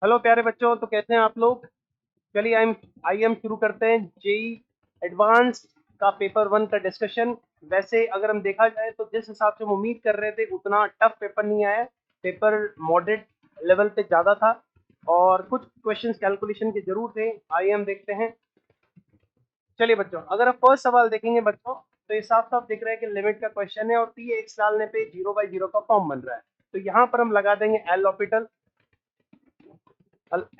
Hello प्यारे बच्चों, तो कैसे हैं आप लोग। चलिए आई एम शुरू करते हैं जेई एडवांस का पेपर वन का डिस्कशन। वैसे अगर हम देखा जाए तो जिस हिसाब से हम उम्मीद कर रहे थे उतना टफ पेपर नहीं आया। पेपर मॉडरेट लेवल पे ज़्यादा था और कुछ क्वेश्चंस कैलकुलेशन के जरूर थे। आइए हम देखते हैं। चलिए बच्चों, अगर आप फर्स्ट सवाल देखेंगे बच्चों तो ये साफ साफ दिख रहा है कि लिमिट का क्वेश्चन है और टी एक्स डालने पे 0/0 का फॉर्म बन रहा है। तो यहाँ पर हम लगा देंगे एल ऑर्बिटल।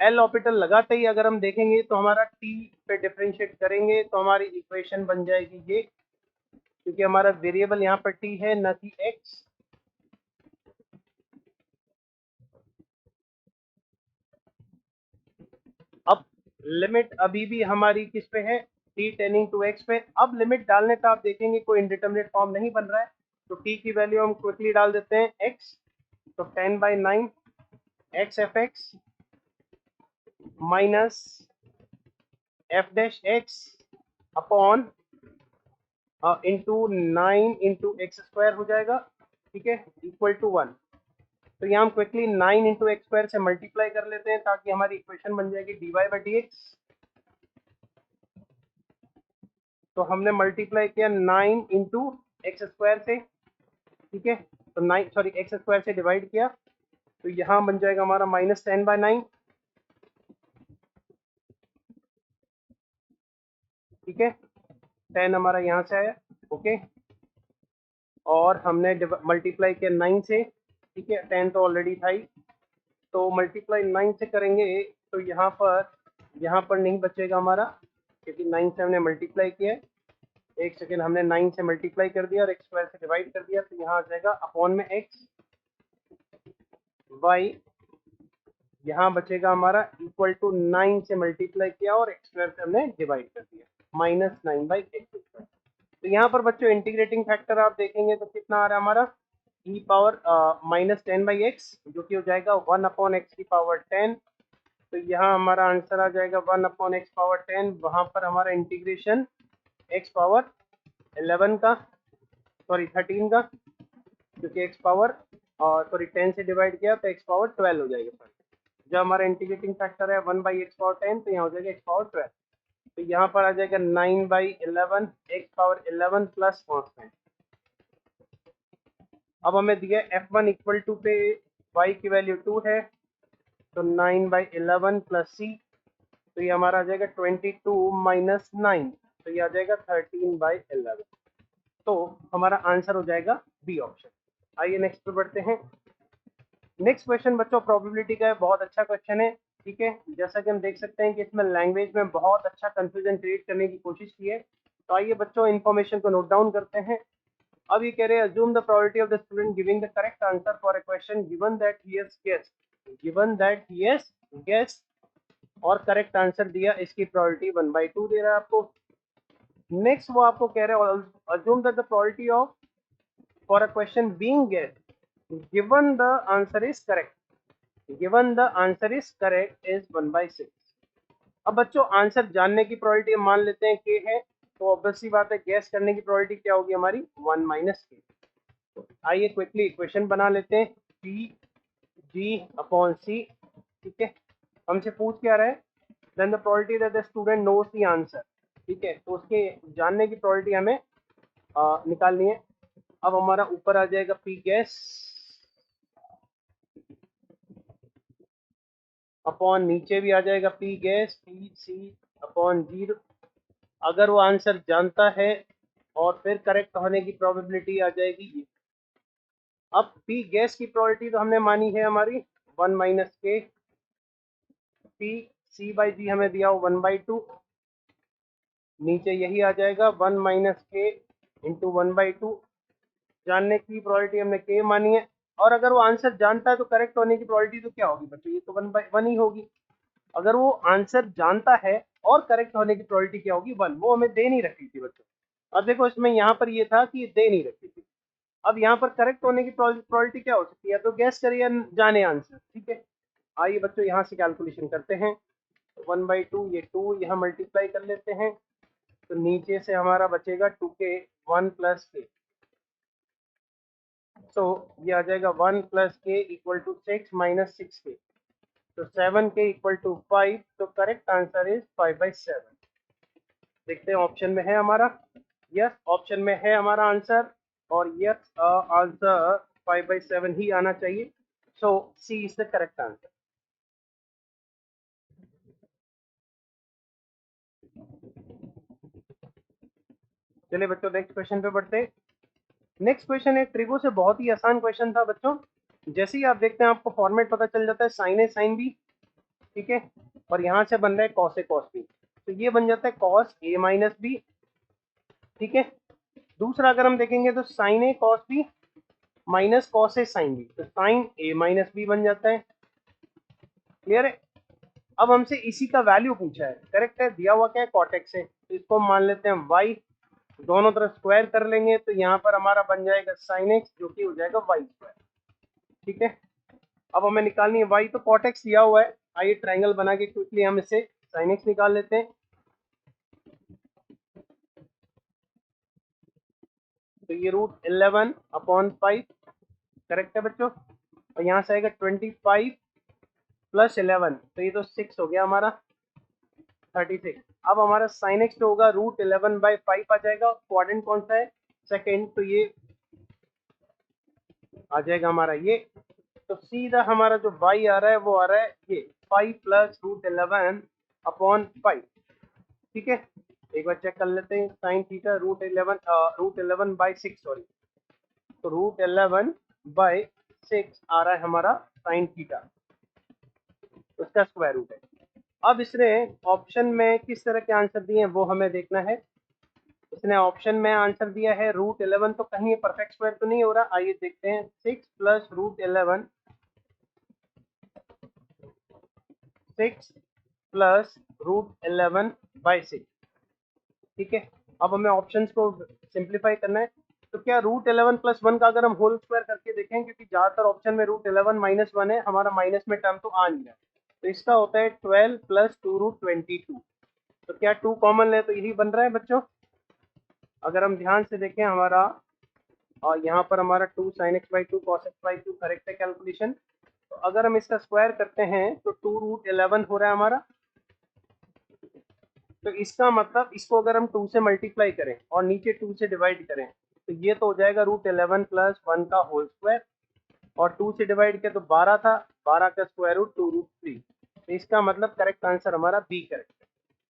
एल ऑर्बिटल लगाते ही अगर हम देखेंगे तो हमारा टी पे डिफरेंशिएट करेंगे तो हमारी इक्वेशन बन जाएगी ये, क्योंकि हमारा वेरिएबल यहाँ पर टी है न कि एक्स। अब लिमिट अभी भी हमारी किस पे है, टी टेनिंग टू एक्स पे। अब लिमिट डालने पे आप देखेंगे कोई इंडिटरमिनेट फॉर्म नहीं बन रहा है, तो टी की वैल्यू हम क्विकली डाल देते हैं एक्स। तो 10/9 x F x minus F dash x upon into 9 into x square हो जाएगा, ठीक है, इक्वल टू 1। तो यहाँ हम क्विकली 9 इंटू एक्स स्क्वायर से मल्टीप्लाई कर लेते हैं ताकि हमारी इक्वेशन बन जाएगी dy/dx। तो हमने मल्टीप्लाई किया 9 इंटू एक्स स्क्वायर से, ठीक है, तो 9 सॉरी एक्स स्क्वायर से डिवाइड किया तो यहाँ बन जाएगा हमारा -10/9, ठीक है। 10 हमारा यहाँ से आया, ओके। और हमने मल्टीप्लाई किया 9 से, ठीक है, 10 तो ऑलरेडी था ही, तो मल्टीप्लाई 9 से करेंगे तो यहाँ पर नहीं बचेगा हमारा, क्योंकि 9 से हमने मल्टीप्लाई किया है। एक सेकेंड, हमने 9 से मल्टीप्लाई कर दिया और एक्स स्क्वायर से डिवाइड कर दिया, तो यहाँ आ जाएगा अपॉन में एक्स वाई, यहाँ बचेगा हमारा इक्वल टू 9 से मल्टीप्लाई किया और एक्स स्क्वायर से हमने डिवाइड कर दिया, -9/x²। तो यहाँ पर बच्चों इंटीग्रेटिंग फैक्टर आप देखेंगे तो कितना आ रहा है हमारा, ई पावर -10/x, जो कि हो जाएगा 1/x⁻10। तो यहाँ हमारा आंसर आ जाएगा 1/x⁻10। वहाँ पर हमारा इंटीग्रेशन x पावर 11 का, सॉरी 13 का, क्योंकि x पावर और सॉरी 10 से डिवाइड किया तो x पावर 12 हो जाएगा। सॉरी, जब हमारा इंटीग्रेटिंग फैक्टर है 1/x⁻10 तो यहाँ हो जाएगा x पावर 12। तो यहाँ पर आ जाएगा 9/11 x पावर 11 प्लस कॉन्स्टेंट। अब हमें दिया f1 इक्वल टू पे y की वैल्यू 2 है, तो 9/11 प्लस c, तो ये हमारा आ जाएगा 22 माइनस 9, तो ये आ जाएगा 13/11। तो हमारा आंसर हो जाएगा बी ऑप्शन। आइए नेक्स्ट पे बढ़ते हैं। नेक्स्ट क्वेश्चन बच्चों प्रोबेबिलिटी का है, बहुत अच्छा क्वेश्चन है, ठीक है। जैसा कि हम देख सकते हैं कि इसमें लैंग्वेज में बहुत अच्छा कंफ्यूजन क्रिएट करने की कोशिश की है। तो आइए बच्चों इन्फॉर्मेशन को नोट डाउन करते हैं। अब ये कह रहे हैं assume the probability of the student giving the correct answer for a question given that he has guessed, given that he has guessed, और करेक्ट आंसर दिया, इसकी प्रोबेबिलिटी 1/2 दे रहा है आपको। नेक्स्ट वो आपको कह रहे हैं assume that the probability of for a question being guessed given the answer is correct, given the answer is correct is 1/6। अब बच्चों आंसर जानने की प्रोबेबिलिटी हम मान लेते हैं के है, तो ऑब्वियसली बात है गैस करने की प्रोबेबिलिटी क्या होगी हमारी 1 - के। आइए क्विकली इक्वेशन बना लेते हैं, पी जी अपॉन सी, ठीक है। हमसे पूछ क्या रहा है, then the probability that the student knows the answer, ठीक है, तो उसके जानने की प्रोबेबिलिटी हमें निकालनी है। अब हमारा ऊपर आ जाएगा पी गैस अपॉन नीचे भी आ जाएगा P gas P C upon 0। अगर वो आंसर जानता है और फिर करेक्ट होने की प्रोबेबिलिटी आ जाएगी ये। अब पी गैस की प्रोबेबिलिटी तो हमने मानी है हमारी 1 - के, पी सी बाई जी हमें दिया हो 1/2, नीचे यही आ जाएगा 1 - के इंटू 1/2। जानने की प्रोबेबिलिटी हमने के मानी है, और अगर वो आंसर जानता है तो करेक्ट होने की प्रोबेबिलिटी तो क्या होगी बच्चों, ये तो 1/1 ही होगी। अगर वो आंसर जानता है और करेक्ट होने की प्रोबेबिलिटी क्या होगी 1, वो हमें दे नहीं रखी थी बच्चों। अब देखो इसमें यहाँ पर ये था कि दे नहीं रखी थी। अब यहाँ पर करेक्ट होने की प्रोबेबिलिटी क्या हो सकती है, तो गैस करिए या जाने आंसर, ठीक है। आइए बच्चों यहाँ से कैलकुलेशन करते हैं। 1/2, ये 2 यहाँ मल्टीप्लाई कर लेते हैं, तो नीचे से हमारा बचेगा 2 के 1 + के, तो ये आ जाएगा 1 + के इक्वल टू 6 - 6 के। तो 7 के इक्वल टू 5, तो करेक्ट आंसर इज 5/7। देखते हैं ऑप्शन में है हमारा, यस ऑप्शन में है हमारा आंसर, और यस आंसर 5/7 ही आना चाहिए। सो सी इज द करेक्ट आंसर। चलिए बच्चों नेक्स्ट क्वेश्चन पे बढ़ते हैं। नेक्स्ट क्वेश्चन है ट्रिगो से, बहुत ही आसान क्वेश्चन था बच्चों। जैसे ही आप देखते हैं आपको फॉर्मेट पता चल जाता है, साइन ए साइन बी, ठीक है, और यहाँ से बन रहा है कॉस ए कॉस बी, तो ये बन जाता है कॉस ए माइनस बी, ठीक है। दूसरा अगर हम देखेंगे तो sign A cos B minus cos A sine B, तो साइन ए माइनस बी बन जाता है। क्लियर है। अब हमसे इसी का वैल्यू पूछा है, करेक्ट है, दिया हुआ क्या है कॉट एक्स है, तो इसको हम मान लेते हैं वाई, दोनों तरफ स्क्वायर कर लेंगे तो यहाँ पर हमारा बन जाएगा साइन एक्स, जो कि हो जाएगा वाई स्क्वायर, ठीक है। अब हमें निकालनी है वाई, तो कॉट एक्स दिया हुआ है, आइए ट्रायंगल बना के क्विकली हम इसे साइन एक्स निकाल लेते हैं। तो ये √11/5, करेक्ट है बच्चों, और यहाँ से आएगा 25 + 11, तो ये तो 6 हो गया हमारा, 36। अब हमारा साइन एक्स जो होगा √11/5 आ जाएगा, क्वाड्रेंट कौन सा है, सेकेंड, तो ये आ जाएगा हमारा ये, तो सीधा हमारा जो y आ रहा है वो आ रहा है ये 5 + √11/5, ठीक है। एक बार चेक कर लेते हैं, साइन थीटा √11/6 सॉरी, तो √11/6 आ रहा है हमारा साइन थीटा, उसका स्क्वायर रूट है। अब इसने ऑप्शन में किस तरह के आंसर दिए हैं वो हमें देखना है। इसने ऑप्शन में आंसर दिया है √11, तो कहीं ये परफेक्ट स्क्वायर तो नहीं हो रहा, आइए देखते हैं। 6 + √11, 6 + √11/6, ठीक है। अब हमें ऑप्शंस को सिंप्लीफाई करना है, तो क्या √11 + 1 का अगर हम होल स्क्वायर करके देखें, क्योंकि ज़्यादातर ऑप्शन में √11 - 1 है, हमारा माइनस में टर्म तो आ नहीं रहा है, तो इसका होता है 12 + 2√22, तो क्या 2 कॉमन है तो यही बन रहा है बच्चों। अगर हम ध्यान से देखें हमारा, और यहाँ पर हमारा 2 sin x/2 cos x/2 correct है कैलकुलेशन, तो अगर हम इसका स्क्वायर करते हैं तो 2√11 हो रहा है हमारा, तो इसका मतलब इसको अगर हम 2 से मल्टीप्लाई करें और नीचे 2 से डिवाइड करें, तो ये तो हो जाएगा √11 + 1 का होल स्क्वायर, और 2 से डिवाइड किया तो 12 था, 12 का स्क्वायर रूट 2√3, तो इसका मतलब करेक्ट आंसर हमारा बी करेक्ट है।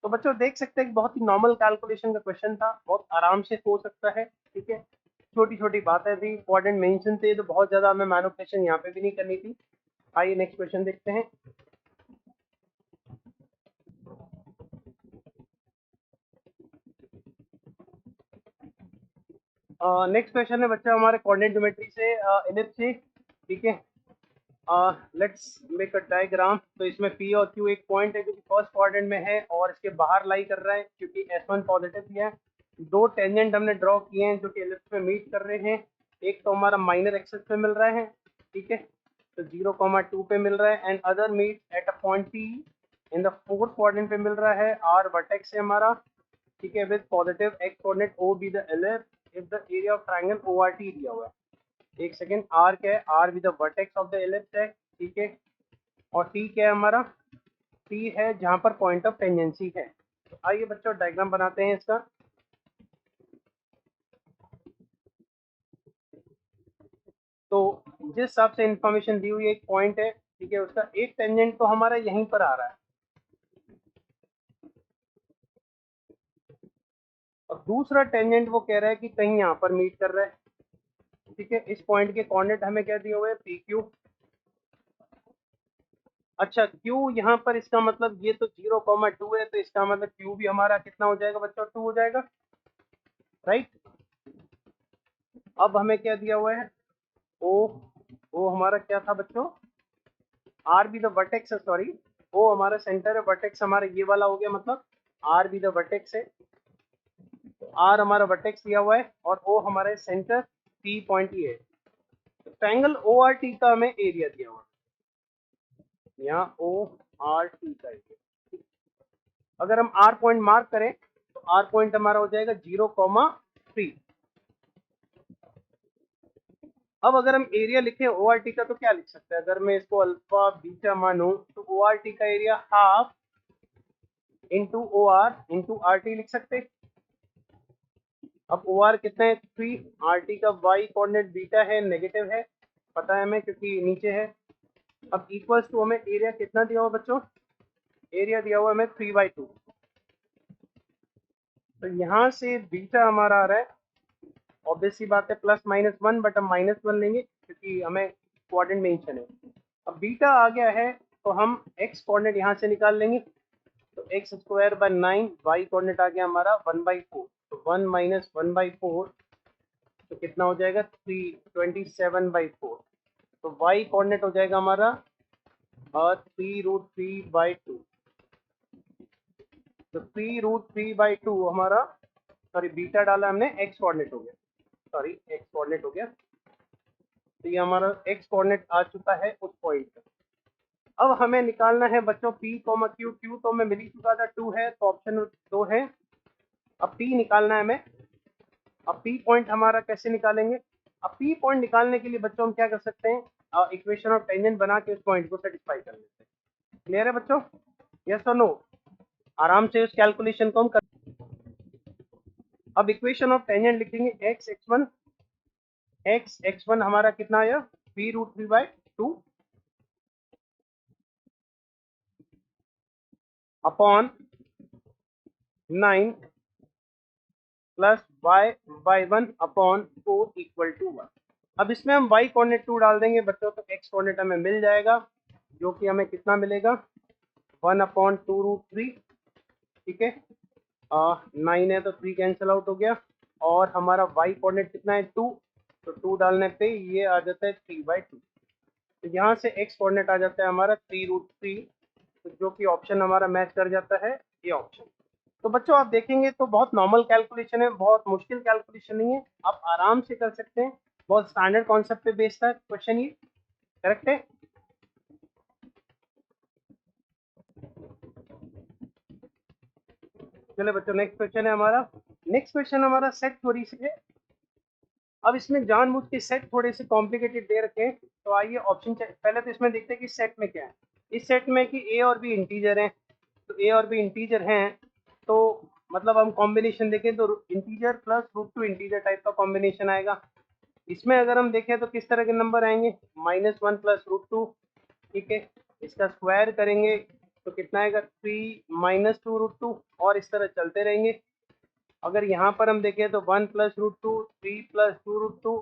तो बच्चों देख सकते हैं कि बहुत ही नॉर्मल कैलकुलेशन का क्वेश्चन था, बहुत आराम से हो सकता है, ठीक है। छोटी छोटी बातें थी, इंपॉर्टेंट मेंशन थे, तो बहुत ज्यादा हमें मैनिपुलेशन यहाँ पे भी नहीं करनी थी। आइए नेक्स्ट क्वेश्चन देखते हैं। नेक्स्ट क्वेश्चन है बच्चा हमारे कोऑर्डिनेट ज्योमेट्री से, इलिप्स से, ठीक है। Let's make a diagram. तो इसमें पी और क्यू एक पॉइंट है जो कि फर्स्ट क्वाड्रेंट में है और इसके बाहर लाई कर रहा है, क्योंकि S1 पॉजिटिव दिया है। दो टेंजेंट हमने ड्रॉ किए हैं जो कि एलिप्स में मीट कर रहे हैं। एक तो हमारा माइनर एक्सिस पे मिल रहा है, ठीक है, तो 0,2 पे मिल रहा है, and other meet at a point P in the fourth quadrant पे मिल रहा है। R वर्टेक्स है हमारा, ठीक है, with positive x coordinate O be the ellipse if the area of triangle ORT दिया हुआ है। एक सेकेंड, R क्या है, R with the vertex of the ellipse है, ठीक है, और T क्या है हमारा, T है जहां पर पॉइंट ऑफ टेंजेंसी है। तो आइए बच्चों डायग्राम बनाते हैं इसका। तो जिस हिसाब से इंफॉर्मेशन दी हुई एक पॉइंट है, ठीक है, उसका एक टेंजेंट तो हमारा यहीं पर आ रहा है, और दूसरा टेंजेंट वो कह रहा है कि कहीं यहाँ पर मीट कर रहा है, ठीक है। इस पॉइंट के कोऑर्डिनेट हमें क्या दिए हुए हैं, PQ। अच्छा Q यहाँ पर, इसका मतलब ये तो 0,2 है, तो इसका मतलब Q भी हमारा कितना हो जाएगा बच्चों, 2 हो जाएगा, राइट। अब हमें क्या दिया हुआ है, O हमारा क्या था बच्चों, R भी द वर्टेक्स है, सॉरी, O हमारा सेंटर है, वर्टेक्स हमारा ये वाला हो गया, मतलब R भी द वर्टेक्स है, तो R हमारा वर्टेक्स दिया हुआ है और O हमारा सेंटर, P पॉइंट ये है। तो ट्रायंगल ORT का हमें एरिया दिया हुआ है, यहाँ ORT का एरिया। अगर हम R पॉइंट मार्क करें तो R पॉइंट हमारा हो जाएगा 0,3। अब अगर हम एरिया लिखें ORT का तो क्या लिख सकते हैं, अगर मैं इसको अल्फा बीटा मानूं तो ओ आर टी का area half into O R into R T लिख सकते हैं। अब ओ आर कितना है 3, आर टी का वाई कोऑर्डिनेट बीटा है, नेगेटिव है, पता है हमें क्योंकि नीचे है। अब इक्वल्स टू हमें एरिया कितना दिया हुआ बच्चों, एरिया दिया हुआ हमें 3/2। तो यहाँ से बीटा हमारा आ रहा है, ऑब्वियस सी बात है +-1, बट हम -1 लेंगे क्योंकि हमें कोऑर्डिनेट मेंशन है। अब बीटा आ गया है तो हम एक्स कोऑर्डिनेट यहाँ से निकाल लेंगे, तो x²/9, वाई कोऑर्डिनेट आ गया हमारा 1/4, तो 1 - 1/4 तो कितना हो जाएगा 3, 27/4। तो वाई कोऑर्डिनेट हो जाएगा हमारा 3√3/2। तो 3√3/2 हमारा, सॉरी बीटा डाला हमने, एक्स कोऑर्डिनेट हो गया, सॉरी एक्स कोऑर्डिनेट हो गया। तो ये हमारा एक्स कोऑर्डिनेट आ चुका है उस पॉइंट पर। अब हमें निकालना है बच्चों P, Q। Q तो हमें मिल ही चुका था 2 है, तो ऑप्शन 2 है। अब P निकालना है हमें। अब P पॉइंट हमारा कैसे निकालेंगे, अब P पॉइंट निकालने के लिए बच्चों हम क्या कर सकते हैं, इक्वेशन ऑफ टेंजेंट बना के उस पॉइंट को सेटिस्फाई कर लेते हैं। क्लियर है बच्चों, यस और नो? आराम से उस कैलकुलेशन को हम कर। अब इक्वेशन ऑफ टेंजेंट लिखेंगे x(x1) हमारा कितना आया 3√3/2 upon 9 plus y/1 upon 4 equal to 1। अब इसमें हम y कोऑर्डिनेट 2 डाल देंगे बच्चों, तो x कोऑर्डिनेट हमें मिल जाएगा, जो कि हमें कितना मिलेगा 1/2√3। ठीक है, 9 है तो 3 कैंसिल आउट हो गया, और हमारा y कोऑर्डिनेट कितना है 2, तो 2 डालने पे ये आ जाता है 3/2। तो यहाँ से x कोऑर्डिनेट आ जाता है हमारा 3√3, तो जो कि ऑप्शन हमारा मैच कर जाता है ये ऑप्शन। तो बच्चों आप देखेंगे तो बहुत नॉर्मल कैलकुलेशन है, बहुत मुश्किल कैलकुलेशन नहीं है, आप आराम से कर सकते हैं, बहुत स्टैंडर्ड कॉन्सेप्ट पे बेस्ड है क्वेश्चन, ये करेक्ट है। चलिए बच्चों नेक्स्ट क्वेश्चन है हमारा। नेक्स्ट क्वेश्चन हमारा सेट थ्योरी से है। अब इसमें जानबूझ के सेट थोड़े से कॉम्प्लिकेटेड दे रखे हैं, तो आइए ऑप्शन पहले तो इसमें देखते हैं कि सेट में क्या है। इस सेट में कि ए और बी इंटीजर हैं, तो ए और बी इंटीजर हैं, तो मतलब हम कॉम्बिनेशन देखें तो इंटीजर प्लस √2 इंटीजर टाइप का कॉम्बिनेशन आएगा। इसमें अगर हम देखें तो किस तरह के नंबर आएंगे, -1 प्लस √2, ठीक है, इसका स्क्वायर करेंगे तो कितना आएगा 3 - 2√2, और इस तरह चलते रहेंगे। अगर यहाँ पर हम देखें तो 1 प्लस √2, 3 प्लस 2√2,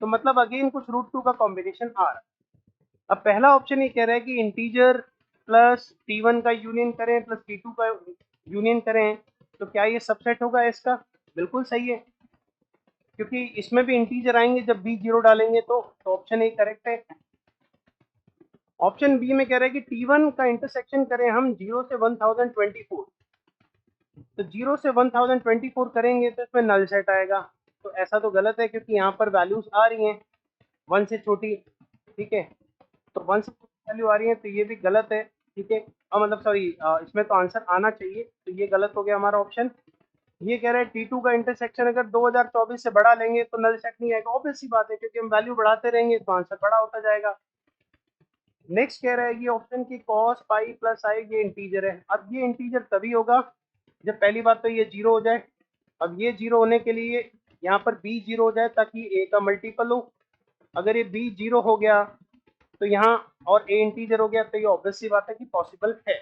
तो मतलब अगेन कुछ √2 का कॉम्बिनेशन आ रहा है। अब पहला ऑप्शन ये कह रहा है कि इंटीजर प्लस T1 का यूनियन करें प्लस T2 का यूनियन करें, तो क्या ये सबसेट होगा इसका? बिल्कुल सही है, क्योंकि इसमें भी इंटीजर आएंगे जब बी 0 डालेंगे, तो ऑप्शन ए करेक्ट है। ऑप्शन बी में कह रहा है कि T1 का इंटरसेक्शन करें हम 0 से 1024, तो 0 से 1024 करेंगे तो इसमें नल सेट आएगा, तो ऐसा तो गलत है क्योंकि यहाँ पर वैल्यूज आ रही हैं 1 से छोटी, ठीक है, तो 1 से छोटी वैल्यू आ रही है, तो ये भी गलत है, ठीक है, मतलब सॉरी, इसमें तो आंसर आना चाहिए, तो ये गलत हो गया हमारा ऑप्शन। ये कह रहा है T2 का इंटरसेक्शन अगर 2024 से बढ़ा लेंगे तो नल सेट नहीं आएगा, ऑब्वियस सी बात है क्योंकि हम वैल्यू बढ़ाते रहेंगे तो आंसर बड़ा होता जाएगा। नेक्स्ट कह रहा है ये ऑप्शन की cos पाई प्लस आई ये इंटीजर है। अब ये इंटीजर तभी होगा जब पहली बात तो ये 0 हो जाए। अब ये 0 होने के लिए यहाँ पर b 0 हो जाए ताकि a का मल्टीपल हो। अगर ये b 0 हो गया तो यहाँ और a इंटीजर हो गया, तो ये ऑब्वियस सी बात है कि पॉसिबल है,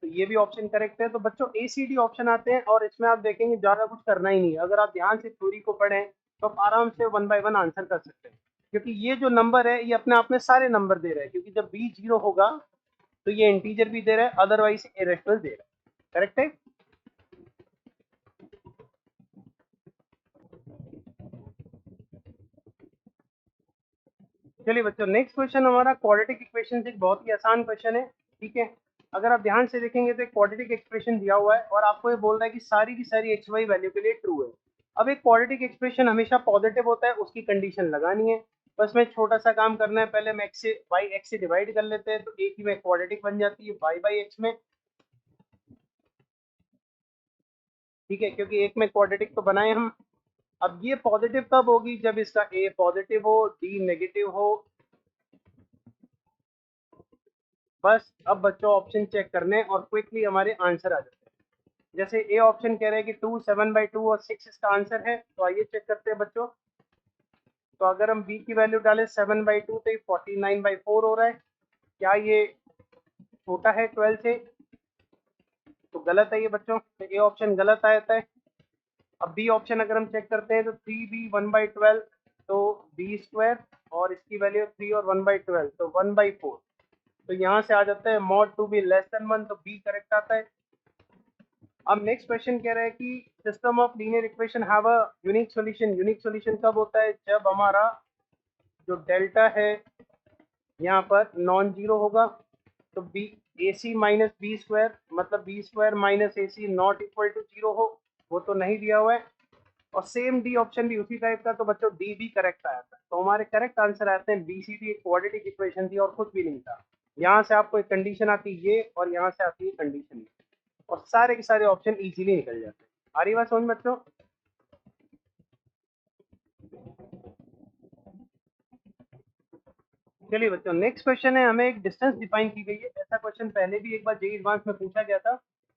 तो ये भी ऑप्शन करेक्ट है। तो बच्चों ए सी डी ऑप्शन आते हैं, और इसमें आप देखेंगे ज़्यादा कुछ करना ही नहीं है, अगर आप ध्यान से थ्योरी को पढ़ें तो आप आराम से 1 बाय 1 आंसर कर सकते हैं, क्योंकि ये जो नंबर है ये अपने आप में सारे नंबर दे रहे हैं, क्योंकि जब b 0 होगा तो ये इंटीजर भी दे रहा है, अदरवाइज इरेशनल दे रहा है, करेक्ट है। चलिए बच्चों नेक्स्ट क्वेश्चन हमारा क्वाड्रेटिक इक्वेशन से, बहुत ही आसान क्वेश्चन है, ठीक है। अगर आप ध्यान से देखेंगे तो एक क्वाड्रेटिक एक्सप्रेशन दिया हुआ है और आपको ये बोल रहा है कि सारी की सारी एक्स वाई वैल्यू के लिए ट्रू है। अब एक क्वाड्रेटिक एक्सप्रेशन हमेशा पॉजिटिव होता है, उसकी कंडीशन लगानी है। बस में छोटा सा काम करना है, पहले हम एक्स से वाई एक्स से डिवाइड कर लेते हैं, तो एक ही में क्वाड्रेटिक बन जाती है वाई बाई एक्स में, ठीक है, क्योंकि एक में क्वाड्रेटिक तो बनाए हम। अब ये पॉजिटिव कब होगी, जब इसका ए पॉजिटिव हो, डी नेगेटिव हो, बस अब बच्चों ऑप्शन चेक करने और क्विकली हमारे आंसर आ जाते हैं। जैसे ए ऑप्शन कह रहे हैं कि 2 7/2 और 6 इसका आंसर है, तो आइए चेक करते हैं बच्चों। तो अगर हम बी की वैल्यू डालें 7/2 तो ये 49/4 हो रहा है। क्या ये छोटा है 12 से? तो गलत है ये बच्चों, तो ए ऑप्शन गलत आता है। अब बी ऑप्शन अगर हम चेक करते हैं तो 3b 1/12, तो बी स्क्वायर और इसकी वैल्यू 3 और 1/12 तो 1/4। तो यहाँ से आ जाता है मॉड 2 बी लेस देन 1, तो बी करेक्ट आता है। अब नेक्स्ट क्वेश्चन कह रहा है कि system of linear equation have a unique solution. Unique solution कब होता है? जब हमारा जो डेल्टा है यहाँ पर नॉन जीरो होगा। तो B A C minus B square मतलब B square minus A C not equal to zero हो, वो तो नहीं दिया हुआ है। और सेम डी ऑप्शन भी उसी टाइप का, तो बच्चों डी भी करेक्ट आया था। तो हमारे करेक्ट आंसर आते हैं बी सी डी, एक क्वाड्रेटिक इक्वेशन थी और कुछ भी नहीं था। यहाँ से आपको एक कंडीशन आती है ये, और यहाँ से आती है कंडीशन, और सारे के सारे ऑप्शन इजीली निकल जाते हैं। आ रही बात समझ बच्चों? चलिए बच्चों, नेक्स्ट क्वेश्चन है, हमें एक डिस्टेंस डिफाइन की गई है। ऐसा क्वेश्चन पहले भी एक बार जेईई एडवांस में पूछा गया था,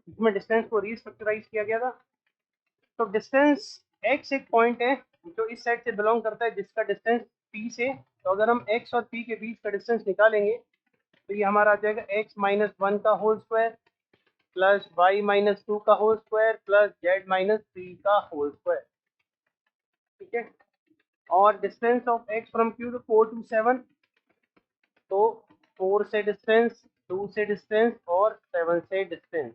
जिसमें डिस्टेंस को रीस्ट्रक्चराइज किया गया था। तो डिस्टेंस एक्स एक पॉइंट है जो इस साइड से बिलोंग करता है, जिसका डिस्टेंस पी से। तो अगर हम एक्स और पी के बीच का डिस्टेंस निकालेंगे तो ये हमारा आ जाएगा एक्स माइनस 1 का whole square plus Y minus 2 का whole square plus Z minus 3 का होल स्क्वायर। ठीक है। और distance of X from Q to 4 to 7, तो 4 से डिस्टेंस, 2 से डिस्टेंस और 7 से डिस्टेंस।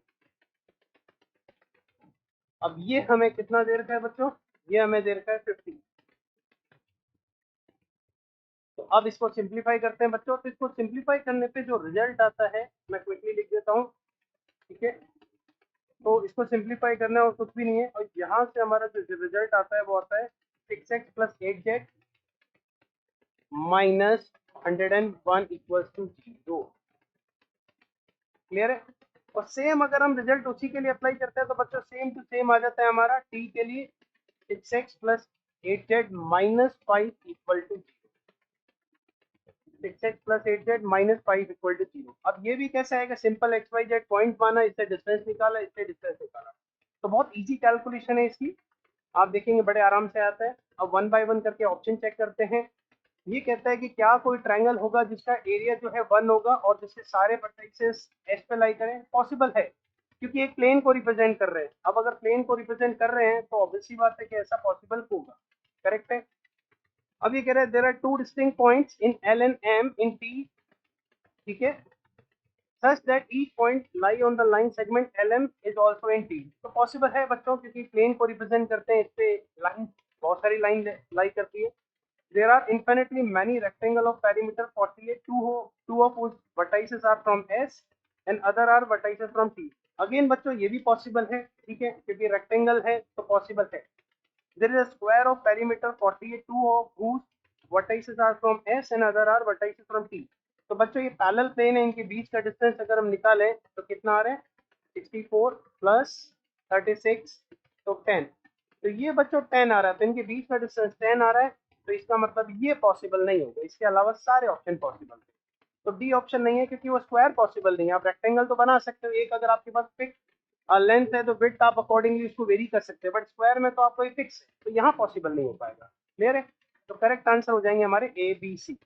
अब ये हमें कितना दे रखा है बच्चों? ये हमें दे रखा है 50। तो अब इसको सिंप्लीफाई करते हैं बच्चों। तो इसको सिंप्लीफाई करने पे जो रिजल्ट आता है मैं क्विकली लिख देता हूँ। ठीक है। तो इसको सिंप्लीफाई करना और कुछ भी नहीं है, और यहाँ से हमारा जो रिजल्ट आता है वो आता है 6x plus 8z minus 101 equals to 0। Clear है? और सेम अगर हम रिजल्ट उसी के लिए अप्लाई करते हैं तो बच्चों सेम टू सेम आ जाता है हमारा t के लिए 6x plus 8z minus 5 equal to 6x plus 8z minus 5 equal to 0। अब ये भी कैसे आएगा? Simple X Y Z point माना, इससे डिस्टेंस निकाला, इससे डिस्टेंस निकाला। तो बहुत इजी कैलकुलेशन है इसकी, आप देखेंगे बड़े आराम से आता है। अब वन बाय वन करके ऑप्शन चेक करते हैं। ये कहता है कि क्या कोई ट्रायंगल होगा जिसका एरिया जो है 1 होगा और जिसके सारे वर्टेक्सेस एस पे लाई करें? पॉसिबल है, क्योंकि एक प्लेन को रिप्रेजेंट कर रहे हैं। अब अगर प्लेन को रिप्रेजेंट कर रहे हैं तो ऑब्वियसली बात है कि ऐसा पॉसिबल होगा। करेक्ट है। अब ये कह रहे हैं there are two distinct points in L and M in T. ठीक है। Such that each point lie on the line segment L M is also in T. तो पॉसिबल है बच्चों, क्योंकि प्लेन को रिप्रेजेंट करते हैं, इस पे लाइन, बहुत सारी लाइन लाई करती है। There are infinitely many rectangle of perimeter 48. Two of whose vertices are from S and other are vertices from T. Again बच्चों ये भी पॉसिबल है। ठीक है, क्योंकि रेक्टेंगल है तो पॉसिबल है। There is a square of perimeter 48. Two of whose vertices are from S and other are vertices from T. तो बच्चों ये पैरेलल प्लेन है, इनके बीच का डिस्टेंस अगर हम निकालें तो कितना आ रहा है? 64 प्लस 36 तो 10। तो ये बच्चों 10 आ रहा है, तो इनके बीच का डिस्टेंस 10 आ रहा है। तो इसका मतलब ये पॉसिबल नहीं होगा, इसके अलावा सारे ऑप्शन पॉसिबल है। तो डी ऑप्शन नहीं है, क्योंकि वो स्क्वायर पॉसिबल नहीं है। आप रेक्टेंगल तो बना सकते हो, एक अगर आपके पास फिक्स लेंथ है तो विड्थ आप अकॉर्डिंगली उसको वेरी कर सकते हैं, बट स्क्वायर में तो आपको एक फिक्स है, तो यहाँ पॉसिबल नहीं हो पाएगा। क्लियर है? तो करेक्ट आंसर हो जाएंगे हमारे ए बी सी।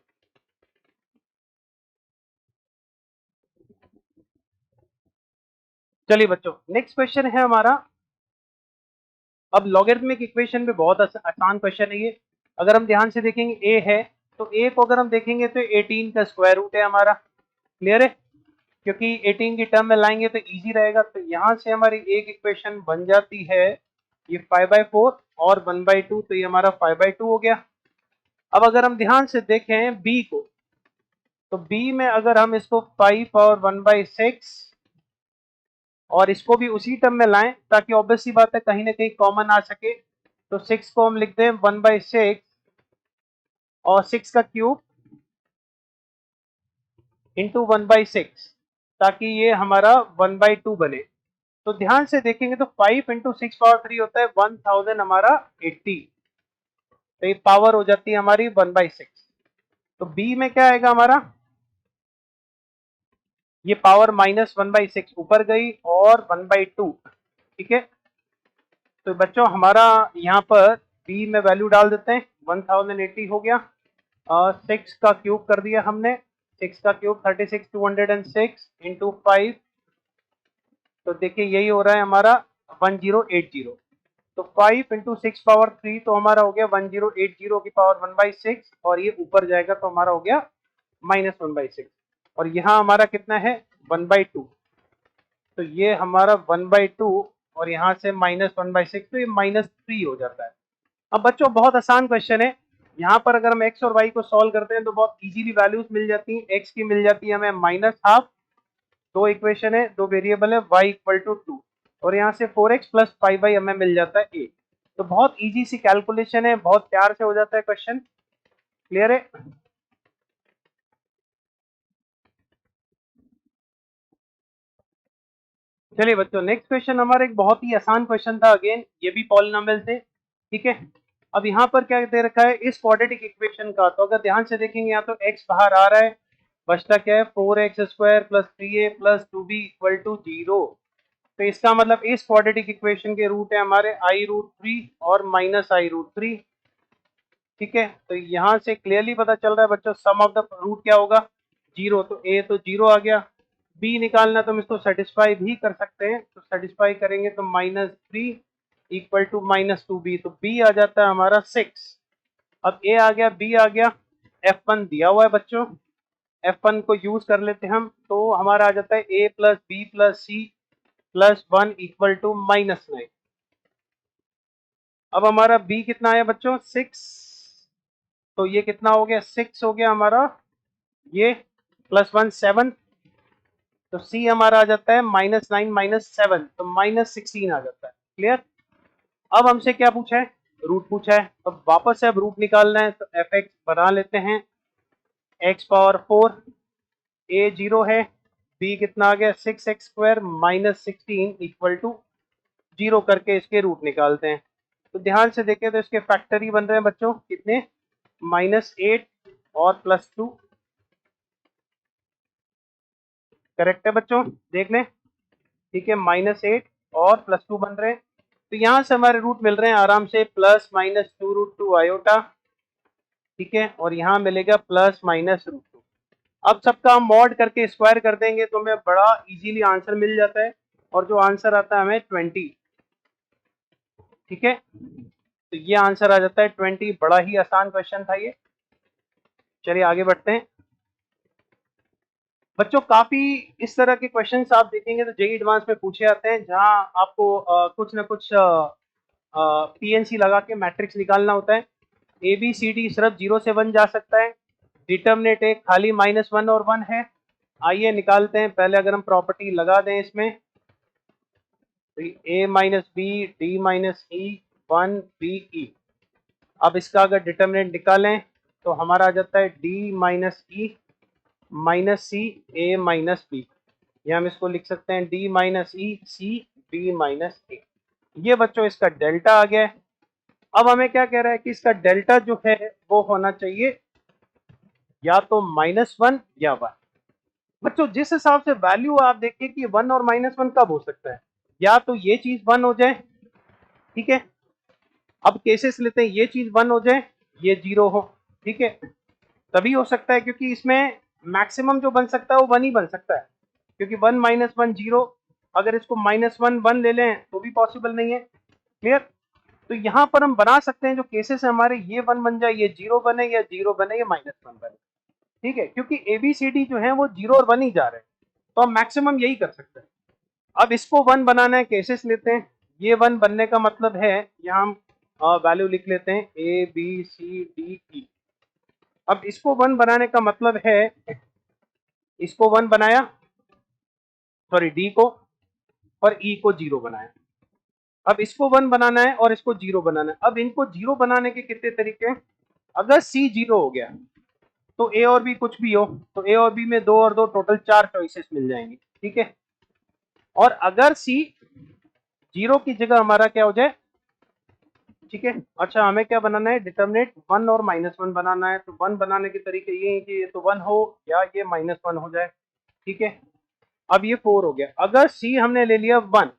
चलिए बच्चों, नेक्स्ट क्वेश्चन है हमारा। अब लॉगरिथमिक इक्वेशन में बहुत आसान क्वेश्चन है ये। अगर हम ध्यान से देखेंगे ए है, तो ए को अगर हम देखेंगे तो 18 का स्क्वायर रूट है हमारा। क्लियर है? क्योंकि 18 की टर्म में लाएंगे तो इजी रहेगा। तो यहाँ से हमारी एक इक्वेशन बन जाती है ये 5/4 और 1/2, तो ये हमारा 5/2 हो गया। अब अगर हम ध्यान से देखें बी को, तो बी में अगर हम इसको 5 और 1/6 और इसको भी उसी टर्म में लाएं, ताकि ऑब्वियस सी बात है कहीं ना कहीं कॉमन आ सके। तो 6 को हम लिखते हैं 1/6 और 6 का क्यूब इंटू 1/6, ताकि ये हमारा 1/2 बने। तो ध्यान से देखेंगे तो 5 इंटू 6 पावर 3 होता है 1000 हमारा 80। तो ये पावर हो जाती है हमारी 1/6। तो बी में क्या आएगा हमारा? ये पावर -1/6 ऊपर गई और 1/2, ठीक है। तो बच्चों हमारा यहाँ पर बी में वैल्यू डाल देते हैं, 1080 हो गया, और 6 का क्यूब कर दिया हमने, 6 का क्यूब 36, 206 इंटू 5, तो देखिए यही हो रहा है हमारा 1080। तो 5 इंटू 6 पावर 3, तो हमारा हो गया 1080 की पावर 1/6, और ये ऊपर जाएगा तो हमारा हो गया -1/6, और यहाँ हमारा कितना है 1/2, तो ये हमारा 1/2, और यहाँ से -1/6, तो ये -3 हो जाता है। अब बच्चों बहुत आसान क्वेश्चन है, यहाँ पर अगर हम x और y को सॉल्व करते हैं तो बहुत इजीली वैल्यूज मिल जाती हैं। x की मिल जाती है हमें -12, दो इक्वेशन है, दो वेरिएबल है, y इक्वल टू 2, और यहाँ से 4x प्लस 5y हमें मिल जाता है a। तो बहुत इजी सी कैलकुलेशन है, बहुत प्यार से हो जाता है क्वेश्चन। क्लियर है? चलिए बच्चों, नेक्स्ट क्वेश्चन हमारा एक बहुत ही आसान क्वेश्चन था, अगेन ये भी पॉलिनोमियल से, ठीक है। अब यहाँ पर क्या दे रखा है इस क्वाड्रेटिक इक्वेशन का, तो अगर ध्यान से देखेंगे यहाँ तो x बाहर आ रहा है, बचता क्या है 4x² plus 3a plus 2b equal to 0। तो इसका मतलब इस क्वाड्रेटिक इक्वेशन के रूट है हमारे i√3 और -i√3, ठीक है। तो यहाँ से क्लियरली पता चल रहा है बच्चों सम ऑफ द रूट क्या होगा 0, तो a तो 0 आ गया, b निकालना तो हम इसको सेटिस्फाई भी कर सकते हैं, तो सेटिस्फाई करेंगे तो -3 इक्वल टू -2b, तो b आ जाता है हमारा 6। अब a आ गया, b आ गया, f1 दिया हुआ है बच्चों, f1 को यूज कर लेते हैं हम, तो हमारा आ जाता है a plus B plus C plus 1 equal to -9। अब हमारा b कितना है बच्चों 6, तो ये कितना हो गया 6 हो गया हमारा, ये +1 7, तो c हमारा आ जाता है -9 -7, तो -16 आ जाता है। क्लियर? अब हमसे क्या पूछा है, रूट पूछा है, अब वापस से अब रूट निकालना है, तो f(x) बना लेते हैं, x पावर 4, a 0 है, b कितना आ गया 6x² -16 इक्वल टू 0 करके इसके रूट निकालते हैं। तो ध्यान से देखें तो इसके फैक्टर ही बन रहे हैं बच्चों, कितने -8 और +2, करेक्ट है बच्चों, देख लें, ठीक है, -8 और +2 बन रहे हैं। तो यहाँ से हमारे रूट मिल रहे हैं आराम से, +-2√2 आयोटा, ठीक है, और यहाँ मिलेगा +-√2। अब सबका हम मॉड करके स्क्वायर कर देंगे तो हमें बड़ा इजीली आंसर मिल जाता है, और जो आंसर आता है हमें 20, ठीक है। तो ये आंसर आ जाता है 20, बड़ा ही आसान क्वेश्चन था ये। चलिए आगे बढ़ते हैं बच्चों, काफी इस तरह के क्वेश्चंस आप देखेंगे तो जेईई एडवांस में पूछे जाते हैं, जहां आपको कुछ ना कुछ पीएनसी लगा के मैट्रिक्स निकालना होता है। ए बी सी डी सिर्फ 0 से 1 जा सकता है, डिटर्मिनेंट एक खाली -1 और 1 है। आइए निकालते हैं, पहले अगर हम प्रॉपर्टी लगा दें इसमें, तो a minus B D minus E 1 B E. अब इसका अगर डिटर्मिनेंट निकालें तो हमारा आ जाता है डी माइनस ई माइनस सी ए माइनस बी, या हम इसको लिख सकते हैं डी माइनस ई सी बी माइनस ए। ये बच्चों इसका डेल्टा आ गया है। अब हमें क्या कह रहा है कि इसका डेल्टा जो है वो होना चाहिए या तो -1 या 1। बच्चों जिस हिसाब से वैल्यू आप देखिए कि 1 और -1 कब हो सकता है, या तो ये चीज 1 हो जाए, ठीक है। अब केसेस लेते हैं, ये चीज 1 हो जाए, ये 0 हो, ठीक है, तभी हो सकता है, क्योंकि इसमें मैक्सिमम जो बन सकता है वो 1 ही बन सकता है, क्योंकि 1 -1 0, अगर इसको -1 1 ले लें तो भी पॉसिबल नहीं है। क्लियर? तो यहाँ पर हम बना सकते हैं जो केसेस है हमारे, ये 1 बन जाए, ये 0 बने, या 0 बने, या -1 बने, ठीक है, क्योंकि ABCD जो है वो 0 और 1 ही जा रहे हैं, तो हम मैक्सिमम यही कर सकते हैं। अब इसको 1 बनाना है, केसेस लेते हैं, ये 1 बनने का मतलब है, यहाँ हम वैल्यू लिख लेते हैं ABCDE। अब इसको 1 बनाने का मतलब है, इसको 1 बनाया, सॉरी डी को, और ई को 0 बनाया। अब इसको 1 बनाना है और इसको 0 बनाना है। अब इनको 0 बनाने के कितने तरीके हैं, अगर सी 0 हो गया तो ए और बी कुछ भी हो, तो ए और बी में 2 और 2 टोटल 4 चॉइसेस मिल जाएंगी, ठीक है। और अगर सी 0 की जगह हमारा क्या हो जाए, ठीक है। अच्छा, हमें क्या बनाना है, डिटर्मिनेंट 1 और -1 बनाना है। तो 1 बनाने के तरीके ये हैं कि ये तो 1 हो या ये -1 हो जाए, ठीक है। अब ये 4 हो गया। अगर सी हमने ले लिया 1,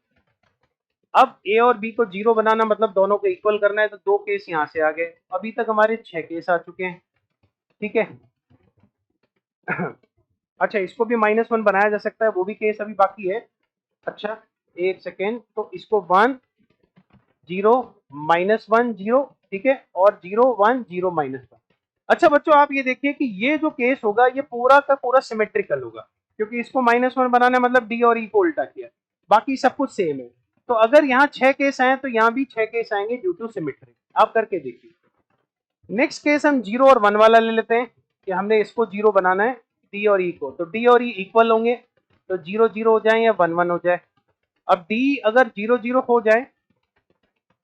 अब ए और बी को 0 बनाना मतलब दोनों को इक्वल करना है, तो 2 केस यहाँ से आ गए। अभी तक हमारे 6 केस आ चुके हैं, ठीक है। अच्छा, इसको भी -1 बनाया जा सकता है, वो भी केस अभी बाकी है। अच्छा एक सेकेंड, तो इसको 1 0 -1 0, ठीक है, और 0 1 0 -1। अच्छा बच्चों, आप ये देखिए कि ये जो केस होगा ये पूरा का पूरा सिमेट्रिकल होगा, क्योंकि इसको -1 बनाना है, मतलब डी और ई को उल्टा किया, बाकी सब कुछ सेम है। तो अगर यहाँ 6 केस आए तो यहाँ भी 6 केस आएंगे ड्यू टू सिमेट्री। आप करके देखिए। नेक्स्ट केस हम 0 और 1 वाला ले लेते हैं कि हमने इसको 0 बनाना है डी और ई को, तो डी और ई इक्वल होंगे, तो 0 0 हो जाए या 1 1 हो जाए। अब डी अगर 0 0 हो जाए,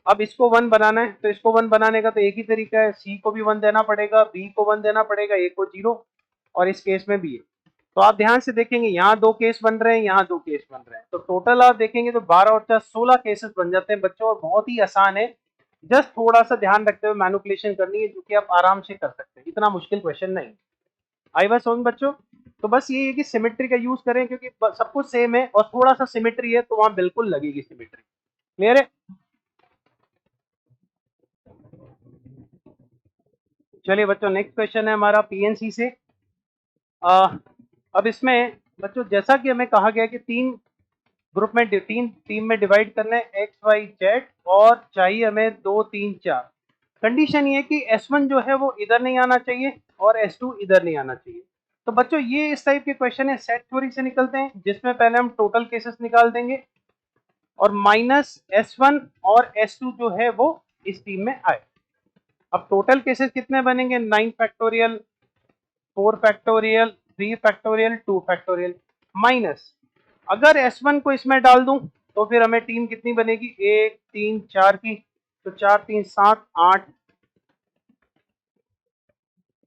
अब इसको 1 बनाना है, तो इसको 1 बनाने का तो एक ही तरीका है, सी को भी 1 देना पड़ेगा, बी को 1 देना पड़ेगा, ए को 0, और इस केस में भी है। तो आप ध्यान से देखेंगे यहाँ 2 केस बन रहे हैं, यहाँ 2 केस बन रहे हैं, तो टोटल आप देखेंगे तो 12 और 4 16 केसेस बन जाते हैं बच्चों, और बहुत ही आसान है। जस्ट थोड़ा सा ध्यान रखते हुए मैनिपुलेशन करनी है, जो कि आप आराम से कर सकते हैं, इतना मुश्किल क्वेश्चन नहीं। आई बात समझ बच्चों? तो बस ये है कि सिमेट्री का यूज करें, क्योंकि सब कुछ सेम है और थोड़ा सा सिमेट्री है तो वहां बिल्कुल लगेगी सिमेट्री। क्लियर है? चलिए बच्चों, नेक्स्ट क्वेश्चन है हमारा पीएनसी से। अब इसमें बच्चों जैसा कि हमें कहा गया कि तीन ग्रुप में तीन टीम में डिवाइड करना है एक्स वाई जेड, और चाहिए हमें 2 3 4। कंडीशन ये है कि S1 जो है वो इधर नहीं आना चाहिए और S2 इधर नहीं आना चाहिए। तो बच्चों ये इस टाइप के क्वेश्चन है, सेट थ्योरी से निकलते हैं, जिसमें पहले हम टोटल केसेस निकाल देंगे और -S1 और S2 जो है वो इस टीम में आए। अब टोटल केसेस कितने बनेंगे? 9 factorial, 4 factorial, 3 factorial, 2 factorial, minus अगर S1 को इसमें डाल दूं तो फिर हमें टीम कितनी बनेगी? 1 3 4 की, तो 4 3 7 8।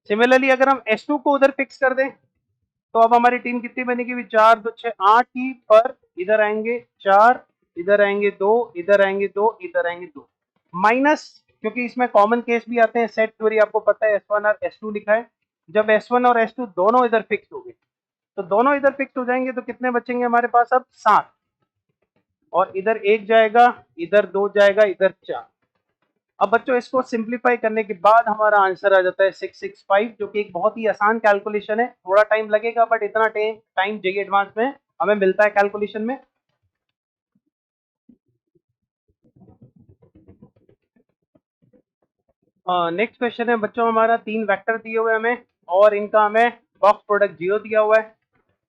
सिमिलरली अगर हम S2 को उधर फिक्स कर दें तो अब हमारी टीम कितनी बनेगी? 4 2 6 8 की, पर इधर आएंगे 4, इधर आएंगे 2, इधर आएंगे 2, इधर आएंगे 2, माइनस, क्योंकि इसमें कॉमन केस भी आते हैं, सेट थ्योरी आपको पता है, S1 और S2 लिखा है। जब S1 और S2 दोनों इधर फिक्स हो गए, तो दोनों इधर फिक्स हो जाएंगे, तो कितने बचेंगे हमारे पास? अब 7, और इधर 1 जाएगा, इधर 2 जाएगा, इधर 4। अब बच्चों इसको सिंप्लीफाई करने के बाद हमारा आंसर आ जाता है 665, जो कि एक बहुत ही आसान कैलकुलेशन है। थोड़ा टाइम लगेगा, बट इतना टाइम JEE एडवांस में हमें मिलता है कैलकुलेशन में। नेक्स्ट क्वेश्चन है बच्चों हमारा, 3 वेक्टर दिए हुए हमें और इनका हमें बॉक्स प्रोडक्ट 0 दिया हुआ है।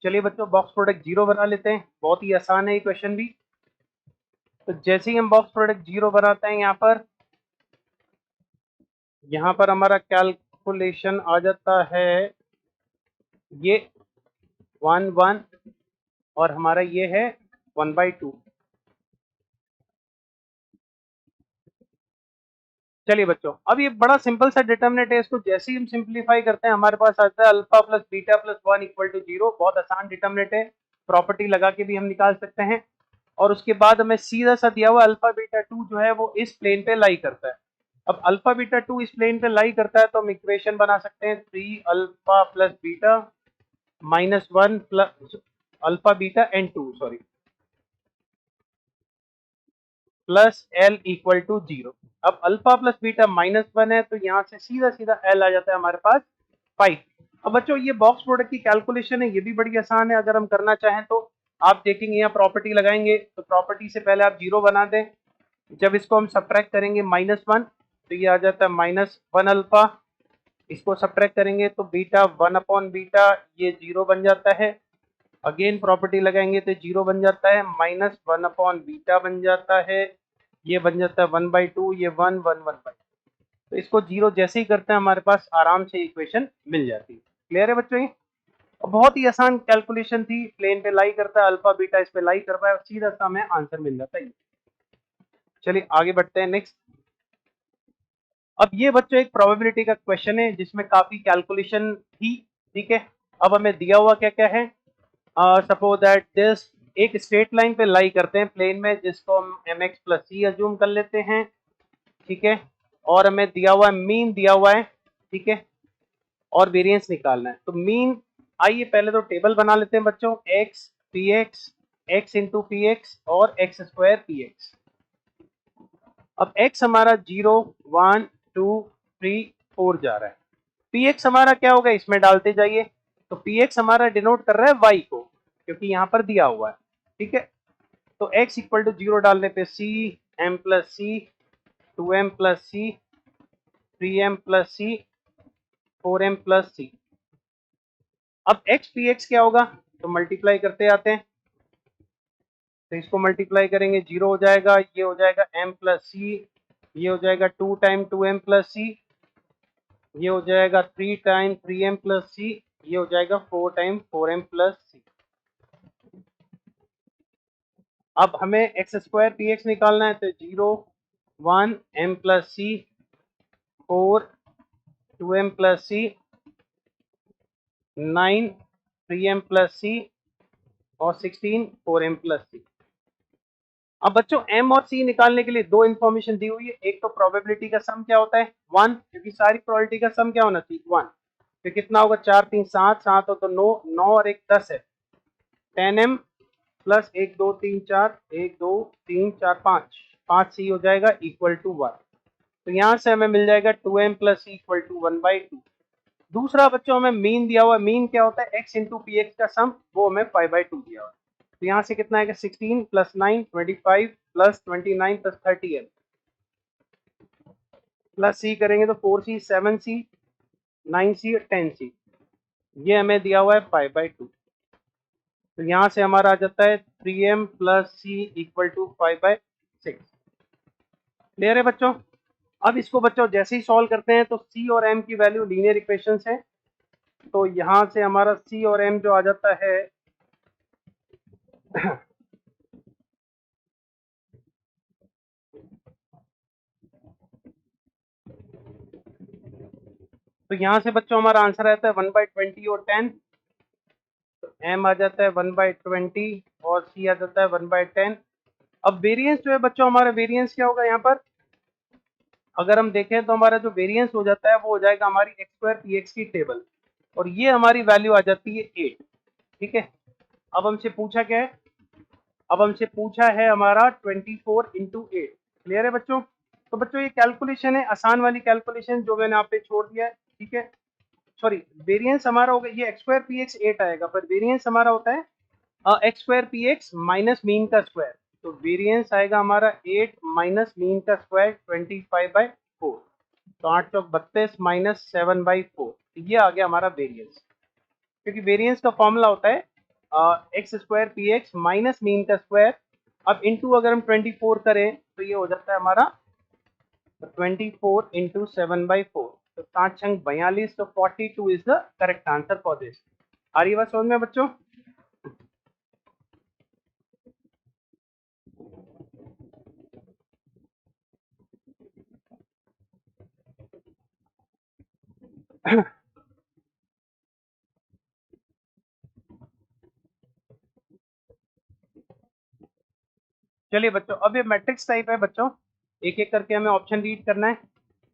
चलिए बच्चों बॉक्स प्रोडक्ट 0 बना लेते हैं, बहुत ही आसान है ये क्वेश्चन भी। तो जैसे ही हम बॉक्स प्रोडक्ट 0 बनाते हैं, यहाँ पर हमारा कैलकुलेशन आ जाता है ये 1 1, और हमारा ये है 1/2। चलिए बच्चों, अब ये बड़ा सिंपल सा डिटर्मिनेंट है, इसको जैसे ही हम सिंप्लीफाई करते हैं हमारे पास आता है alpha plus beta plus 1 equal to 0। बहुत आसान डिटर्मिनेंट है, प्रॉपर्टी लगा के भी हम निकाल सकते हैं। और उसके बाद हमें सीधा सा दिया हुआ अल्फा बीटा 2 जो है वो इस प्लेन पे लाई करता है। अब अल्फा बीटा 2 इस प्लेन पे लाई करता है, तो हम इक्वेशन बना सकते हैं 3 alpha plus beta -1 plus alpha beta N 2, sorry, plus L equal to 0। अब अल्फा प्लस बीटा -1 है, तो यहाँ से सीधा सीधा एल आ जाता है हमारे पास 5। अब बच्चों ये बॉक्स प्रोडक्ट की कैलकुलेशन है, ये भी बड़ी आसान है, अगर हम करना चाहें तो। आप देखेंगे यहाँ प्रॉपर्टी लगाएंगे, तो प्रॉपर्टी से पहले आप 0 बना दें। जब इसको हम सब्ट्रैक्ट करेंगे -1, तो ये आ जाता है -1 अल्फा। इसको सब्ट्रैक्ट करेंगे तो बीटा 1 अपॉन बीटा, ये 0 बन जाता है। अगेन प्रॉपर्टी लगाएंगे तो 0 बन जाता है, -1 अपॉन बीटा बन जाता है, ये बन जाता है 1/2, ये 1 1 1/2। तो इसको 0 जैसे ही करते हैं हमारे पास आराम से इक्वेशन मिल जाती है। क्लियर है बच्चों? ये बहुत ही आसान कैलकुलेशन थी, प्लेन पे लाई करता है अल्फा बीटा, इस पे लाई करता है, सीधा सा हमें आंसर मिल जाता है। चलिए आगे बढ़ते हैं नेक्स्ट। अब ये बच्चों एक प्रोबेबिलिटी का क्वेश्चन है, जिसमें काफी कैलकुलेशन थी, ठीक है। अब हमें दिया हुआ क्या क्या है, सपोज दैट दिस, एक स्ट्रेट लाइन पे लाई करते हैं प्लेन में, जिसको हम mx प्लस सी अज्यूम कर लेते हैं, ठीक है। और हमें दिया हुआ है, मीन दिया हुआ है, ठीक है, और वेरिएंस निकालना है। तो मीन, आइए पहले तो टेबल बना लेते हैं बच्चों। x P x, x into P x और एक्स स्क्वायर पी एक्स। अब x हमारा 0 1 2 3 4 जा रहा है, पी एक्स हमारा क्या होगा, इसमें डालते जाइए। तो पी एक्स हमारा डिनोट कर रहा है y को, क्योंकि यहाँ पर दिया हुआ है, ठीक है। तो x इक्वल टू 0 डालने पे c m प्लस सी, 2m प्लस सी, 3m प्लस सी, 4m प्लस सी। अब x पी एक्स क्या होगा, तो मल्टीप्लाई करते आते हैं। तो इसको मल्टीप्लाई करेंगे, 0 हो जाएगा, ये हो जाएगा m प्लस सी, ये हो जाएगा 2 टाइम 2m प्लस सी, ये हो जाएगा 3 टाइम 3m प्लस सी, ये हो जाएगा 4 टाइम 4m प्लस सी। अब हमें एक्स स्क्वायर पी एक्स निकालना है, तो 0 1 m प्लस सी, 4 2m प्लस सी, 9 3m प्लस सी और 16 4m प्लस सी। अब बच्चों m और c निकालने के लिए दो इंफॉर्मेशन दी हुई है। एक तो प्रोबेबिलिटी का सम क्या होता है 1, क्योंकि सारी प्रोबेबिलिटी का सम क्या होना चाहिए 1। तो कितना होगा, 4 3 7, 7 हो तो 9, 9 और 1 10 है, 10m प्लस 1 2 3 4, 1 2 3 4 5, 5 सी हो जाएगा इक्वल टू 1। तो यहाँ से हमें मिल जाएगा 2m plus C equal to 1/2। दूसरा बच्चों हमें मीन दिया हुआ है, मीन क्या होता है x इंटू पी एक्स का सम, वो हमें 5/2 दिया हुआ है। तो यहाँ से कितना आएगा 16 plus 9 25 plus 29 plus 30m plus C करेंगे तो 4c 7c 9c 10c, ये हमें दिया हुआ है 5/2। तो यहाँ से हमारा आ जाता है 3m plus C equal to 5/6। Clear है बच्चों। अब इसको बच्चों जैसे ही सॉल्व करते हैं तो c और m की वैल्यू लीनियर इक्वेशंस है, तो यहाँ से हमारा c और m जो आ जाता है तो यहाँ से बच्चों हमारा आंसर आता है 1/20 और 10। तो m आ जाता है 1/20 और c आ जाता है 1/10। अब वेरिएंस जो है बच्चों, हमारा वेरिएंस क्या होगा यहाँ पर, अगर हम देखें तो हमारा जो वेरिएंस हो जाता है वो हो जाएगा हमारी एक्स स्क्वायर पी एक्स की टेबल, और ये हमारी वैल्यू आ जाती है 8। ठीक है। अब हमसे पूछा क्या है, अब हमसे पूछा है हमारा 24 इंटू 8। क्लियर है बच्चों। तो बच्चों ये कैलकुलेशन है, आसान वाली कैलकुलेशन जो मैंने आप पे छोड़ दिया है। ठीक है, सॉरी, वेरिएंस हमारा होगा ये एक्स स्क्वायर पी एक्स 8 आएगा, पर वेरिएंस हमारा होता है x square P x minus mean का स्क्वायर। तो वेरिएंस आएगा हमारा 8 माइनस मीन का स्क्वायर 25/4। तो 8 चौक 32 माइनस 7/4, ये आ गया हमारा वेरिएंस। क्योंकि वेरिएंस का फॉर्मूला होता है x square P x minus mean का स्क्वायर। अब इंटू अगर हम 24 करें तो ये हो जाता है हमारा 24 इंटू 7/4। तो 7 छंग 42, तो 42 is the correct answer for this. आ रही बात समझ में बच्चों। चलिए बच्चों, अब ये मैट्रिक्स टाइप है बच्चों, एक एक करके हमें ऑप्शन रीड करना है।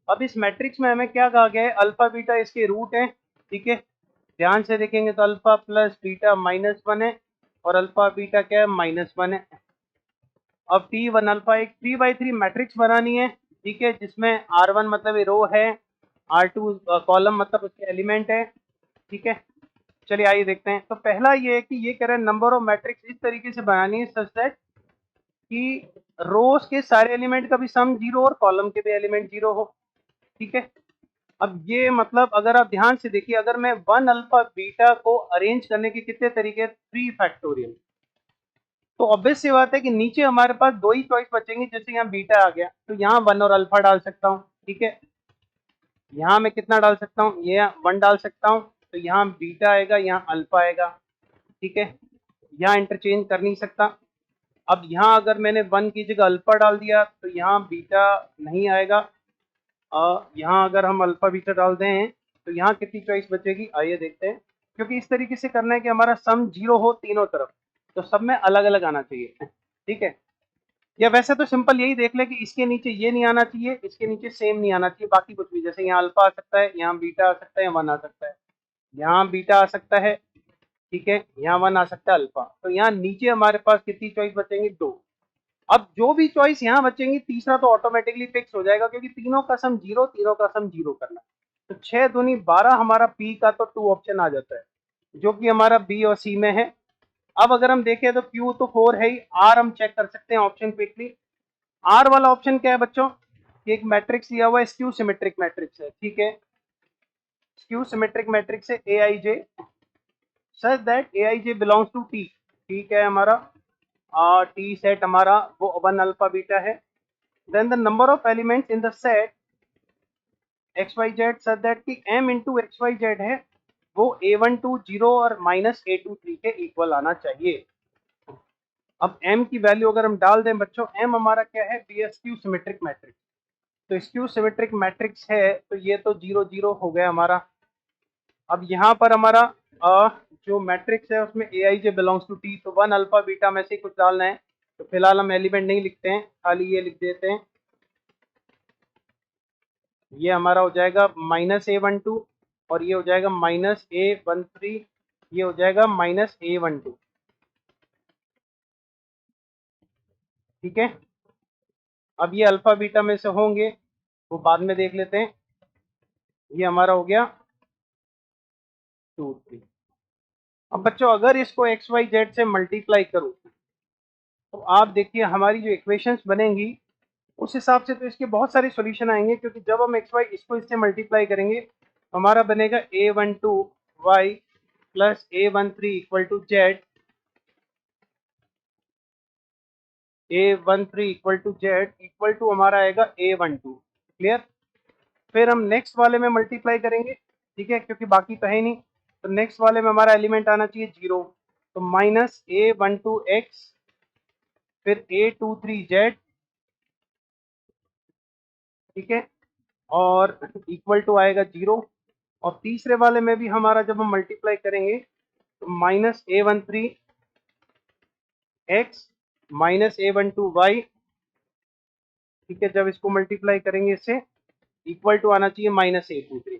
अब इस मैट्रिक्स में हमें क्या कहा गया है, अल्फा बीटा इसके रूट है। ठीक है, ध्यान से देखेंगे तो अल्फा प्लस बीटा -1 है, और अल्फा बीटा क्या है -1 है। अब T1 अल्फा एक 3/3 मैट्रिक्स बनानी है। ठीक है, जिसमें R1 मतलब ये रो है, R2 कॉलम मतलब उसके एलिमेंट है। ठीक है, चलिए आइए देखते हैं। तो पहला ये है कि ये कह रहे हैं नंबर ऑफ मैट्रिक्स इस तरीके से बनानी है सच दैट कि रोज के सारे एलिमेंट का भी सम 0 और कॉलम के भी एलिमेंट 0 हो। ठीक है, अब ये मतलब अगर आप ध्यान से देखिए, अगर मैं 1 अल्फा बीटा को अरेंज करने के कितने तरीके, 3 फैक्टोरियल। तो ऑब्वियस सी बात है कि नीचे हमारे पास दो ही चॉइस बचेंगी, जैसे यहाँ बीटा आ गया तो यहाँ 1 और अल्फा डाल सकता हूँ। ठीक है, यहाँ मैं कितना डाल सकता हूँ, ये 1 डाल सकता हूँ, तो यहाँ बीटा आएगा, यहाँ अल्फा आएगा। ठीक है, यहाँ इंटरचेंज कर नहीं सकता। अब यहाँ अगर मैंने 1 की जगह अल्फा डाल दिया तो यहाँ बीटा नहीं आएगा। यहाँ अगर हम अल्फा बीटा डाल दें तो यहाँ कितनी चॉइस बचेगी, आइए देखते हैं। क्योंकि इस तरीके से करना है कि हमारा सम 0 हो तीनों तरफ, तो सब में अलग अलग आना चाहिए। ठीक है, या वैसे तो सिंपल यही देख ले कि इसके नीचे ये नहीं आना चाहिए, इसके नीचे सेम नहीं आना चाहिए, बाकी कुछ भी, जैसे यहाँ अल्फा आ सकता है, यहाँ बीटा आ सकता है, 1 आ सकता है, यहाँ बीटा आ सकता है, ठीक है, यहाँ 1 आ सकता है अल्फा। तो यहाँ नीचे हमारे पास कितनी चॉइस बचेंगी? 2। अब जो भी चॉइस यहाँ बचेंगी, तीसरा तो ऑटोमेटिकली फिक्स हो जाएगा, क्योंकि तीनों का सम 0, तीनों का सम 0 करना है। तो 6 दूनी 12 हमारा पी का तो 2 ऑप्शन आ जाता है, जो कि हमारा बी और सी में है। अब अगर हम देखें तो क्यू तो 4 है ही, आर हम चेक कर सकते हैं ऑप्शन क्विकली। आर वाला ऑप्शन क्या है बच्चों? कि एक मैट्रिक्स लिया हुआ है, स्क्यू सिमेट्रिक मैट्रिक्स है, ठीक है। स्क्यू सिमेट्रिक मैट्रिक्स है A I J, such that A I J belongs to T. ठीक है, हमारा टी सेट हमारा वो 1 अल्फा बीटा है। Then the number of elements in the set X Y Z such that की M into X Y Z है, वो A12 0 और -A23 के इक्वल आना चाहिए। अब m की वैल्यू अगर हम डाल दें बच्चों, m हमारा क्या है? B skew symmetric matrix. तो स्क्यू सिमेट्रिक मैट्रिक्स है, तो ये तो 0 0 हो गया हमारा। अब यहाँ पर हमारा जो मैट्रिक्स है उसमें ए I J belongs to T, तो 1 अल्फा बीटा में से कुछ डालना है। तो फिलहाल हम एलिमेंट नहीं लिखते हैं, खाली ये लिख देते हैं। ये हमारा हो जाएगा -A12 और ये हो जाएगा -A13, ये हो जाएगा -A12। ठीक है, अब ये अल्फा बीटा में से होंगे, वो बाद में देख लेते हैं। ये हमारा हो गया 2 3। अब बच्चों अगर इसको एक्स वाई जेड से मल्टीप्लाई करूं, तो आप देखिए हमारी जो इक्वेशंस बनेंगी उस हिसाब से तो इसके बहुत सारे सॉल्यूशन आएंगे, क्योंकि जब हम एक्स वाई इसको इससे मल्टीप्लाई करेंगे तो हमारा बनेगा A12 y plus A13 equal to Z, A13 equal to Z equal to हमारा आएगा A12। क्लियर? फिर हम नेक्स्ट वाले में मल्टीप्लाई करेंगे, ठीक है, क्योंकि बाकी तो है नहीं। तो नेक्स्ट वाले में हमारा एलिमेंट आना चाहिए 0, तो -A12x, फिर A23z, ठीक है, और इक्वल टू आएगा 0। और तीसरे वाले में भी हमारा जब हम मल्टीप्लाई करेंगे तो -A13x -A12y, ठीक है, जब इसको मल्टीप्लाई करेंगे इससे इक्वल टू आना चाहिए -A23।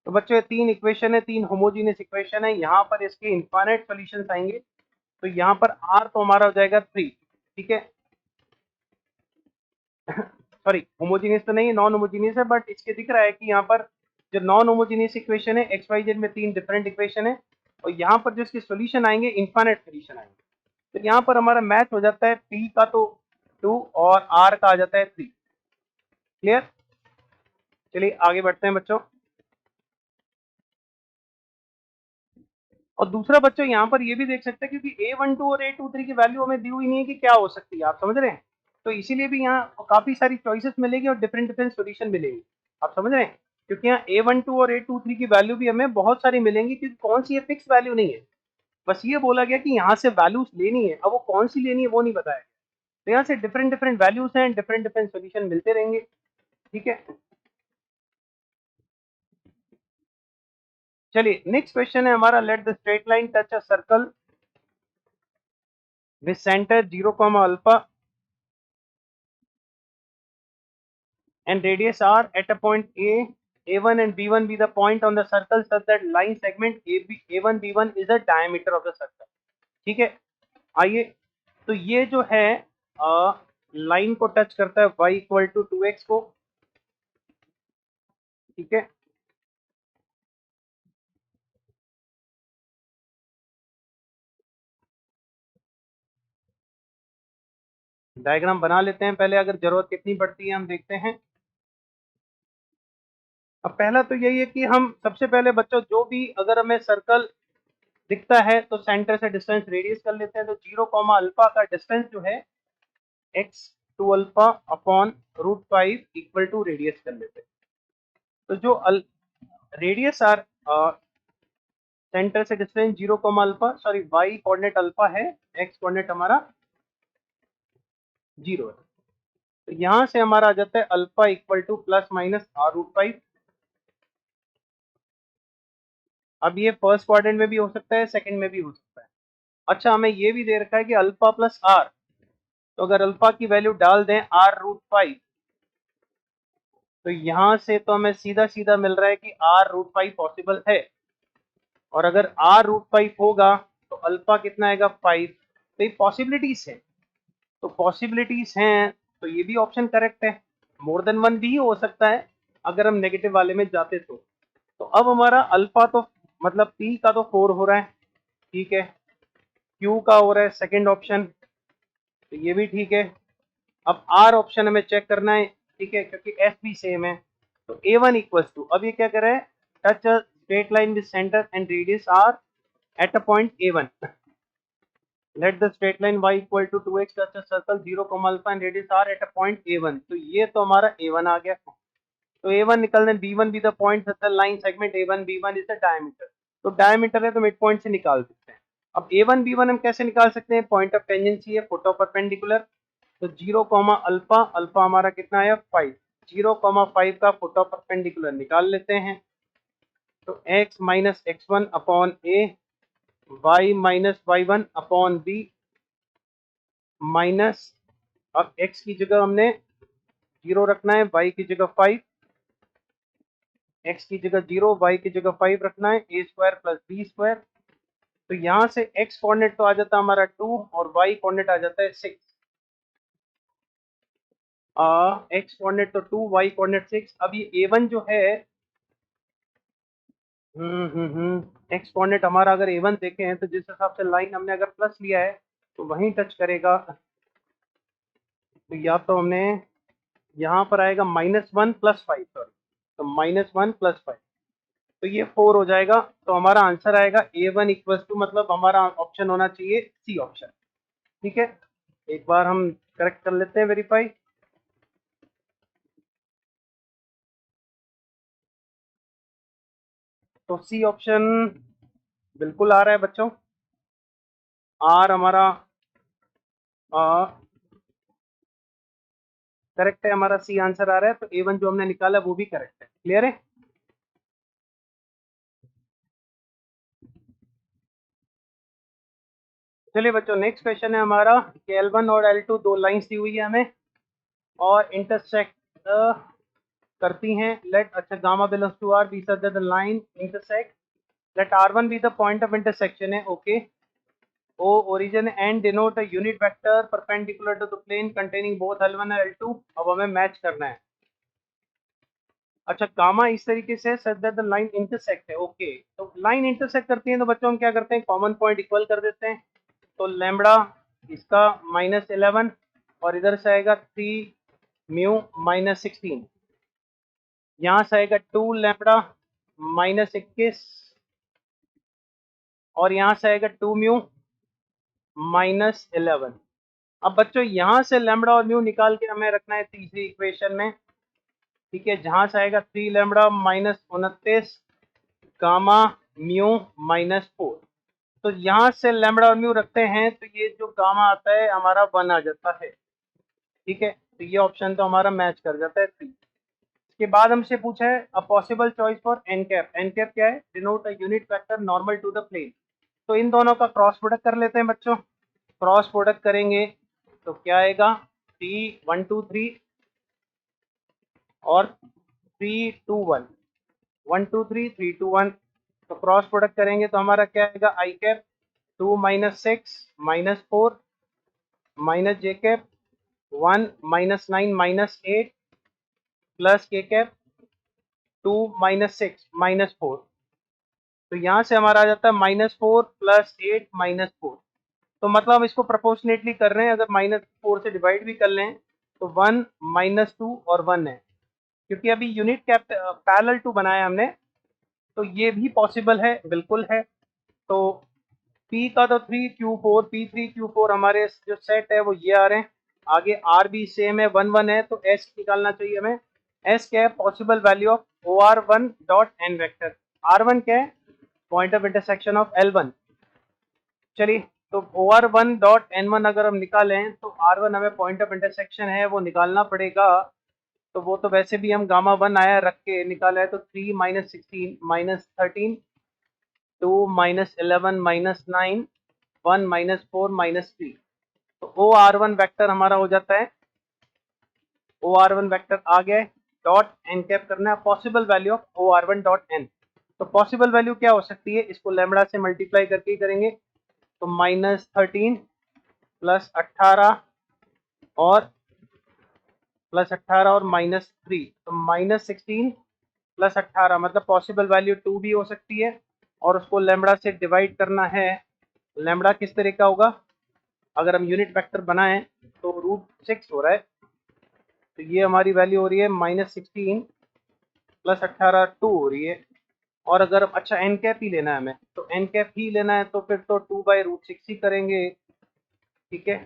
तो बच्चों ये 3 इक्वेशन है, 3 होमोजीनियस इक्वेशन है। यहाँ पर इसके इनफाइनाइट सॉल्यूशंस आएंगे। तो यहाँ पर r तो हमारा हो जाएगा 3, ठीक है। सॉरी, होमोजीनियस तो नहीं है, नॉन होमोजीनियस है, बट इसके दिख रहा है कि यहाँ पर जो नॉन होमोजीनियस इक्वेशन है एक्स वाई जेड में 3 डिफरेंट इक्वेशन है, और यहाँ पर जो इसके सॉल्यूशन आएंगे इनफाइनाइट सॉल्यूशन आएंगे। तो यहाँ पर हमारा मैच हो जाता है, p का तो 2 और r का आ जाता है 3। क्लियर? चलिए आगे बढ़ते हैं बच्चों। और दूसरा बच्चों यहाँ पर ये भी देख सकते हैं, क्योंकि A12 और A23 की वैल्यू हमें दी हुई नहीं है कि क्या हो सकती है, आप समझ रहे हैं? तो इसीलिए भी यहाँ काफी सारी चॉइसेस मिलेगी और डिफरेंट डिफरेंट सॉल्यूशन मिलेंगे, आप समझ रहे हैं? क्योंकि यहाँ A12 और A23 की वैल्यू भी हमें बहुत सारी मिलेंगी, क्योंकि कौन सी ये फिक्स वैल्यू नहीं है। बस ये बोला गया कि यहाँ से वैल्यूज लेनी है, अब वो कौन सी लेनी है वो नहीं बताया। तो यहाँ से डिफरेंट डिफरेंट वैल्यूज हैं, डिफरेंट डिफरेंट सोल्यूशन मिलते रहेंगे, ठीक है। चलिए नेक्स्ट क्वेश्चन है हमारा, late the straight line touch a circle with centre 0, alpha and radius r at a point A1 and B1 be the point on the circle such that line segment A1 B1 is the diameter of the circle। ठीक है, आइए, तो ये जो है line को touch करता है y इक्वल टू 2x को, ठीक है। डायग्राम बना लेते हैं पहले, अगर जरूरत कितनी पड़ती है हम देखते हैं। अब पहला तो यही है कि हम सबसे पहले बच्चों जो भी अगर हमें सर्कल दिखता है तो सेंटर से डिस्टेंस रेडियस कर लेते हैं। तो 0, अल्फा का डिस्टेंस जो है x to alpha upon √5 equal to radius कर लेते हैं। तो जो रेडियस आर सेंटर से distance 0, alpha, sorry y coordinate alpha है, x कोऑर्डिनेट हमारा 0 है। तो यहां से हमारा आ जाता है अल्फा इक्वल टू ±r√5। अब ये फर्स्ट क्वाड्रेंट में भी हो सकता है, सेकंड में भी हो सकता है। अच्छा, हमें ये भी दे रखा है कि अल्फा प्लस r, तो अगर अल्फा की वैल्यू डाल दें r√5, तो यहां से तो हमें सीधा सीधा मिल रहा है कि r√5 पॉसिबल है। और अगर r √5 होगा तो अल्फा कितना आएगा 5। तो ये पॉसिबिलिटीज है, तो पॉसिबिलिटीज हैं तो ये भी ऑप्शन करेक्ट है। मोर देन वन भी हो सकता है अगर हम नेगेटिव वाले में जाते तो अब हमारा अल्फा तो मतलब p का तो 4 हो रहा है, ठीक है, q का हो रहा है सेकंड ऑप्शन, तो ये भी ठीक है। अब r ऑप्शन हमें चेक करना है, ठीक है, क्योंकि s भी सेम है। तो a1 इक्वल्स टू, अब ये क्या कर रहा है, touch a straight line with centre and radius r at a point a1। Let the straight line y equal to 2x touch a circle 0, alpha and radius r at a point a1। तो ये तो हमारा a1 आ गया। तो a1 निकलने, b1 B the point the line segment a1 b1 is the diameter. तो diameter है तो मिड पॉइंट से निकाल सकते हैं। अब a1 b1 हम कैसे निकाल सकते हैं, पॉइंट ऑफ टेंजेंसी है, फुट ऑफ परपेंडिकुलर। तो 0 अल्फा, अल्फा हमारा कितना है 5, 0,5 का फुट ऑफ परपेंडिकुलर निकाल लेते हैं। तो x minus x1 upon a, y minus y1 upon b minus, अब x की जगह हमने 0 रखना है, y की जगह 5, x की जगह 0, y की जगह 5 रखना है, a square plus b square. तो यहाँ से x कोऑर्डिनेट तो आ जाता है हमारा 2 और y कोऑर्डिनेट आ जाता है 6। x कोऑर्डिनेट तो 2, y कोऑर्डिनेट 6। अब ये a1 जो है, x कोऑर्डिनेट हमारा अगर a1 देखें तो जिस हिसाब से लाइन हमने अगर प्लस लिया है तो वहीं टच करेगा। तो या तो हमने यहाँ पर आएगा -1 + 5, सॉरी, तो -1 + 5, तो ये 4 हो जाएगा। तो हमारा आंसर आएगा a1 इक्वल्स टू, मतलब हमारा ऑप्शन होना चाहिए सी ऑप्शन, ठीक है। एक बार हम करेक्ट कर लेते हैं, वेरीफाई। तो सी ऑप्शन बिल्कुल आ रहा है बच्चों, आर हमारा करेक्ट है, हमारा सी आंसर आ रहा है। तो a1 जो हमने निकाला वो भी करेक्ट है। क्लियर है। चलिए बच्चों, नेक्स्ट क्वेश्चन है हमारा कि L1 और L2 दो लाइंस दी हुई है हमें और इंटरसेक्ट करती हैं। लेट, अच्छा, gamma belongs to R, B such that the line intersect, let R1 be the point of intersection है, okay. O origin and denote a unit vector perpendicular to the plane containing both L1 और L2। अब हमें match करना है। अच्छा, gamma इस तरीके से सच दैट द लाइन इंटरसेक्ट है, ओके। तो लाइन इंटरसेक्ट करती है तो बच्चों हम क्या करते हैं, कॉमन पॉइंट इक्वल कर देते हैं। तो लैम्बडा इसका -11 और इधर से आएगा 3 म्यू -16, यहाँ से आएगा 2 लैम्बडा -21 और यहाँ से आएगा 2 म्यू -11। अब बच्चों यहाँ से लैम्बडा और म्यू निकाल के हमें रखना है तीसरी इक्वेशन में, ठीक है, जहाँ से आएगा 3 लैम्बडा -29 गामा म्यू -4। तो यहाँ से लैम्बडा और म्यू रखते हैं तो ये जो गामा आता है हमारा 1 आ जाता है, ठीक है। तो ये ऑप्शन तो हमारा मैच कर जाता है 3। इसके बाद हमसे पूछा है a possible choice for n cap. N cap क्या है, denote a unit vector normal to the plane. तो इन दोनों का क्रॉस प्रोडक्ट कर लेते हैं बच्चों। क्रॉस प्रोडक्ट करेंगे तो क्या आएगा, 3 1 2 3 और 3 2 1, 1 2 3 3 2 1। तो क्रॉस प्रोडक्ट करेंगे तो हमारा क्या आएगा, आई कैप 2 -6 -4 -j कैप 1 -9 -8 प्लस के कैप 2 -6 -4। तो यहाँ से हमारा आ जाता है -4 + 8 -4। तो मतलब हम इसको प्रोपोर्शनेटली कर रहे हैं, अगर -4 से डिवाइड भी कर लें तो 1 -2 और 1 है, क्योंकि अभी यूनिट कैप पैरेलल टू बनाया हमने, तो ये भी पॉसिबल है, बिल्कुल है। तो P का तो 3Q4, P3Q4 हमारे जो सेट है वो ये आ रहे हैं। आगे R भी सेम है, 1 1 है, तो S निकालना चाहिए हमें। S क्या है, possible value of OR1 dot N vector. R1 क्या है, point of intersection of L1। चलिए, तो OR1 डॉट N1 अगर हम निकालें तो R1 हमें पॉइंट ऑफ इंटरसेक्शन है वो निकालना पड़ेगा। तो वो तो वैसे भी हम गामा 1 आया रख के निकाला है, तो 3 -16 -13 2 -11 -9 1 -4 -3। तो OR1 वेक्टर हमारा हो जाता है, OR1 वेक्टर आ गया है, डॉट एन कैप करना है, possible value of OR1 dot n. तो पॉसिबल वैल्यू क्या हो सकती है, इसको लैम्बडा से मल्टीप्लाई करके ही करेंगे। तो -13 प्लस 18 और -3, तो -16 प्लस 18, मतलब पॉसिबल वैल्यू 2 भी हो सकती है। और उसको लैम्बडा से डिवाइड करना है। लैम्बडा किस तरह का होगा, अगर हम यूनिट वेक्टर बनाएं तो √6 हो रहा है, तो ये हमारी वैल्यू हो रही है -16 प्लस 18 2 हो रही है। और अगर अच्छा एन कैप ही लेना है हमें, तो एन कैप ही लेना है तो फिर तो 2/√6 ही करेंगे, ठीक है।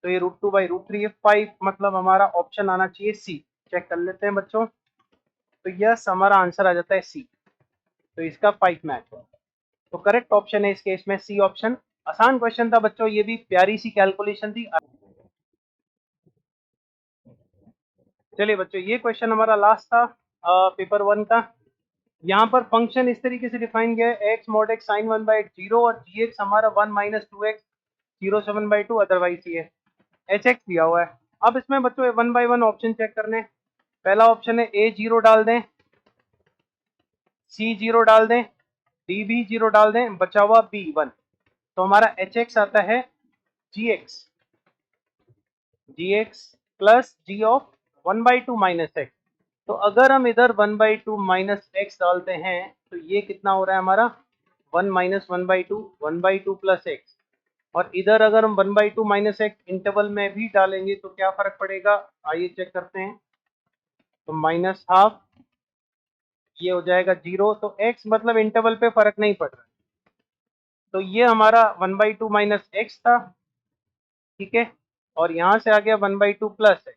तो ये √2/√3 है 5, मतलब हमारा ऑप्शन आना चाहिए सी। चेक कर लेते हैं बच्चों, तो यस हमारा आंसर आ जाता है सी। तो इसका 5 मैच है, तो करेक्ट ऑप्शन है इस केस में सी ऑप्शन। आसान क्वेश्चन था बच्चों, ये भी प्यारी सी कैलकुलेशन थी। चलिए बच्चों, ये क्वेश्चन हमारा लास्ट था पेपर 1 का। यहाँ पर फंक्शन इस तरीके से डिफाइन किया है, x mod x sin 1/x 0 और gx हमारा 1 - 2x 0 7/2, अदरवाइज ये hx दिया हुआ है। अब इसमें बच्चों 1 by 1 ऑप्शन चेक करने। पहला ऑप्शन है a 0 डाल दें, c 0 डाल दें, d भी 0 डाल दें, बचा हुआ b 1। तो हमारा hx आता है gx plus g of 1/2 minus x। तो अगर हम इधर 1/2 माइनस x डालते हैं तो ये कितना हो रहा है हमारा 1 - 1/2 1/2 प्लस x। और इधर अगर हम 1/2 माइनस x इंटरवल में भी डालेंगे तो क्या फर्क पड़ेगा, आइए चेक करते हैं। तो -12 ये हो जाएगा 0, तो x मतलब इंटरवल पे फर्क नहीं पड़ रहा है। तो ये हमारा 1/2 माइनस x था, ठीक है। और यहाँ से आ गया 1/2 प्लस x,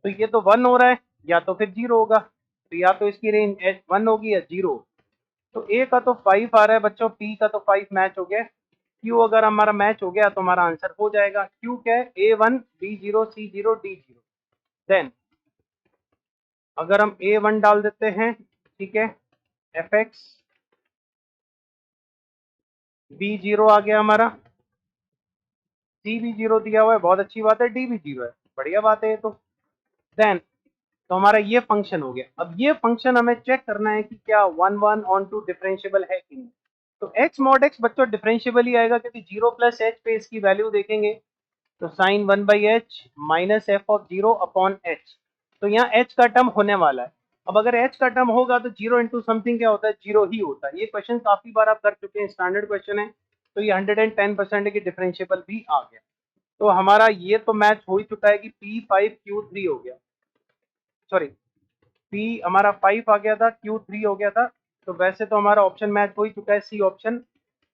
तो ये तो 1 हो रहा है या तो फिर 0 होगा। तो या तो इसकी रेंज 1 होगी या 0। तो ए का तो 5 आ रहा है बच्चों, पी का तो 5 मैच हो गया। क्यू अगर हमारा मैच हो गया तो हमारा आंसर हो जाएगा। क्यू क्या है, A1 B0 C0 D0। Then अगर हम A1 डाल देते हैं, ठीक है, fx B0 आ गया हमारा, C भी 0 दिया हुआ है, बहुत अच्छी बात है, D भी 0 है, बढ़िया बात है ये तो। देन तो हमारा ये फंक्शन हो गया। अब ये फंक्शन हमें चेक करना है कि क्या 1 ऑन टू डिफरेंशिएबल है कि नहीं। तो x mod x बच्चों डिफरेंशिएबल ही आएगा, क्योंकि 0 प्लस h पे इसकी वैल्यू देखेंगे तो sine 1/h minus f of 0 upon h। तो यहाँ h का टर्म होने वाला है। अब अगर h का टर्म होगा तो 0 इंटू समथिंग क्या होता है, 0 ही होता है। ये क्वेश्चन काफी बार आप कर चुके हैं, स्टैंडर्ड क्वेश्चन है। तो ये 110% की डिफरेंशिएबल भी आ गया। तो हमारा ये तो मैच हो ही चुका है कि P5Q3 हो गया, सॉरी P हमारा 5 आ गया था, Q3 हो गया था। तो वैसे तो हमारा ऑप्शन मैच हो ही चुका है, सी ऑप्शन।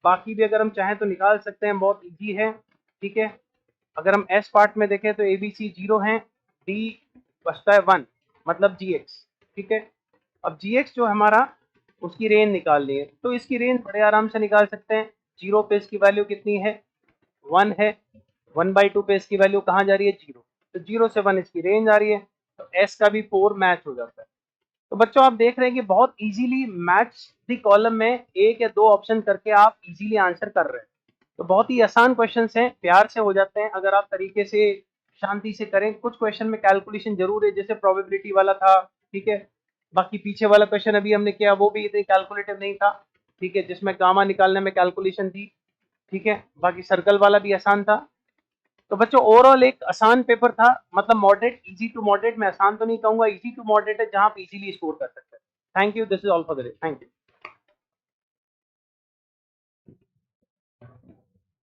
बाकी भी अगर हम चाहें तो निकाल सकते हैं, बहुत इजी है, ठीक है। अगर हम एस पार्ट में देखें तो ए बी सी 0 है, डी बचता है 1, मतलब जी एक्स, ठीक है। अब जी एक्स जो हमारा उसकी रेंज निकालनी है, तो इसकी रेंज बड़े आराम से निकाल सकते हैं। 0 पे इसकी वैल्यू कितनी है, 1 है। 1/2 पे इसकी वैल्यू कहाँ जा रही है, 0। तो 0 से 1 इसकी रेंज आ रही है, तो एस का भी 4 मैच हो जाता है। तो बच्चों आप देख रहे हैं कि बहुत इजीली मैच द कॉलम में एक या दो ऑप्शन करके आप इजीली आंसर कर रहे हैं। तो बहुत ही आसान क्वेश्चंस हैं, प्यार से हो जाते हैं अगर आप तरीके से शांति से करें। कुछ क्वेश्चन में कैलकुलेशन जरूर है, जैसे प्रोबेबिलिटी वाला था, ठीक है। बाकी पीछे वाला क्वेश्चन अभी हमने किया वो भी इतनी कैलकुलेटिव नहीं था, ठीक है, जिसमें गामा निकालने में कैलकुलेशन थी, ठीक है। बाकी सर्कल वाला भी आसान था। तो बच्चों ओवरऑल एक आसान पेपर था, मतलब मॉडरेट, इजी टू मॉडरेट। मैं आसान तो नहीं कहूंगा, इजी टू मॉडरेट है, जहां आप इजीली स्कोर कर सकते हैं। Thank you, this is all for the day, thank you.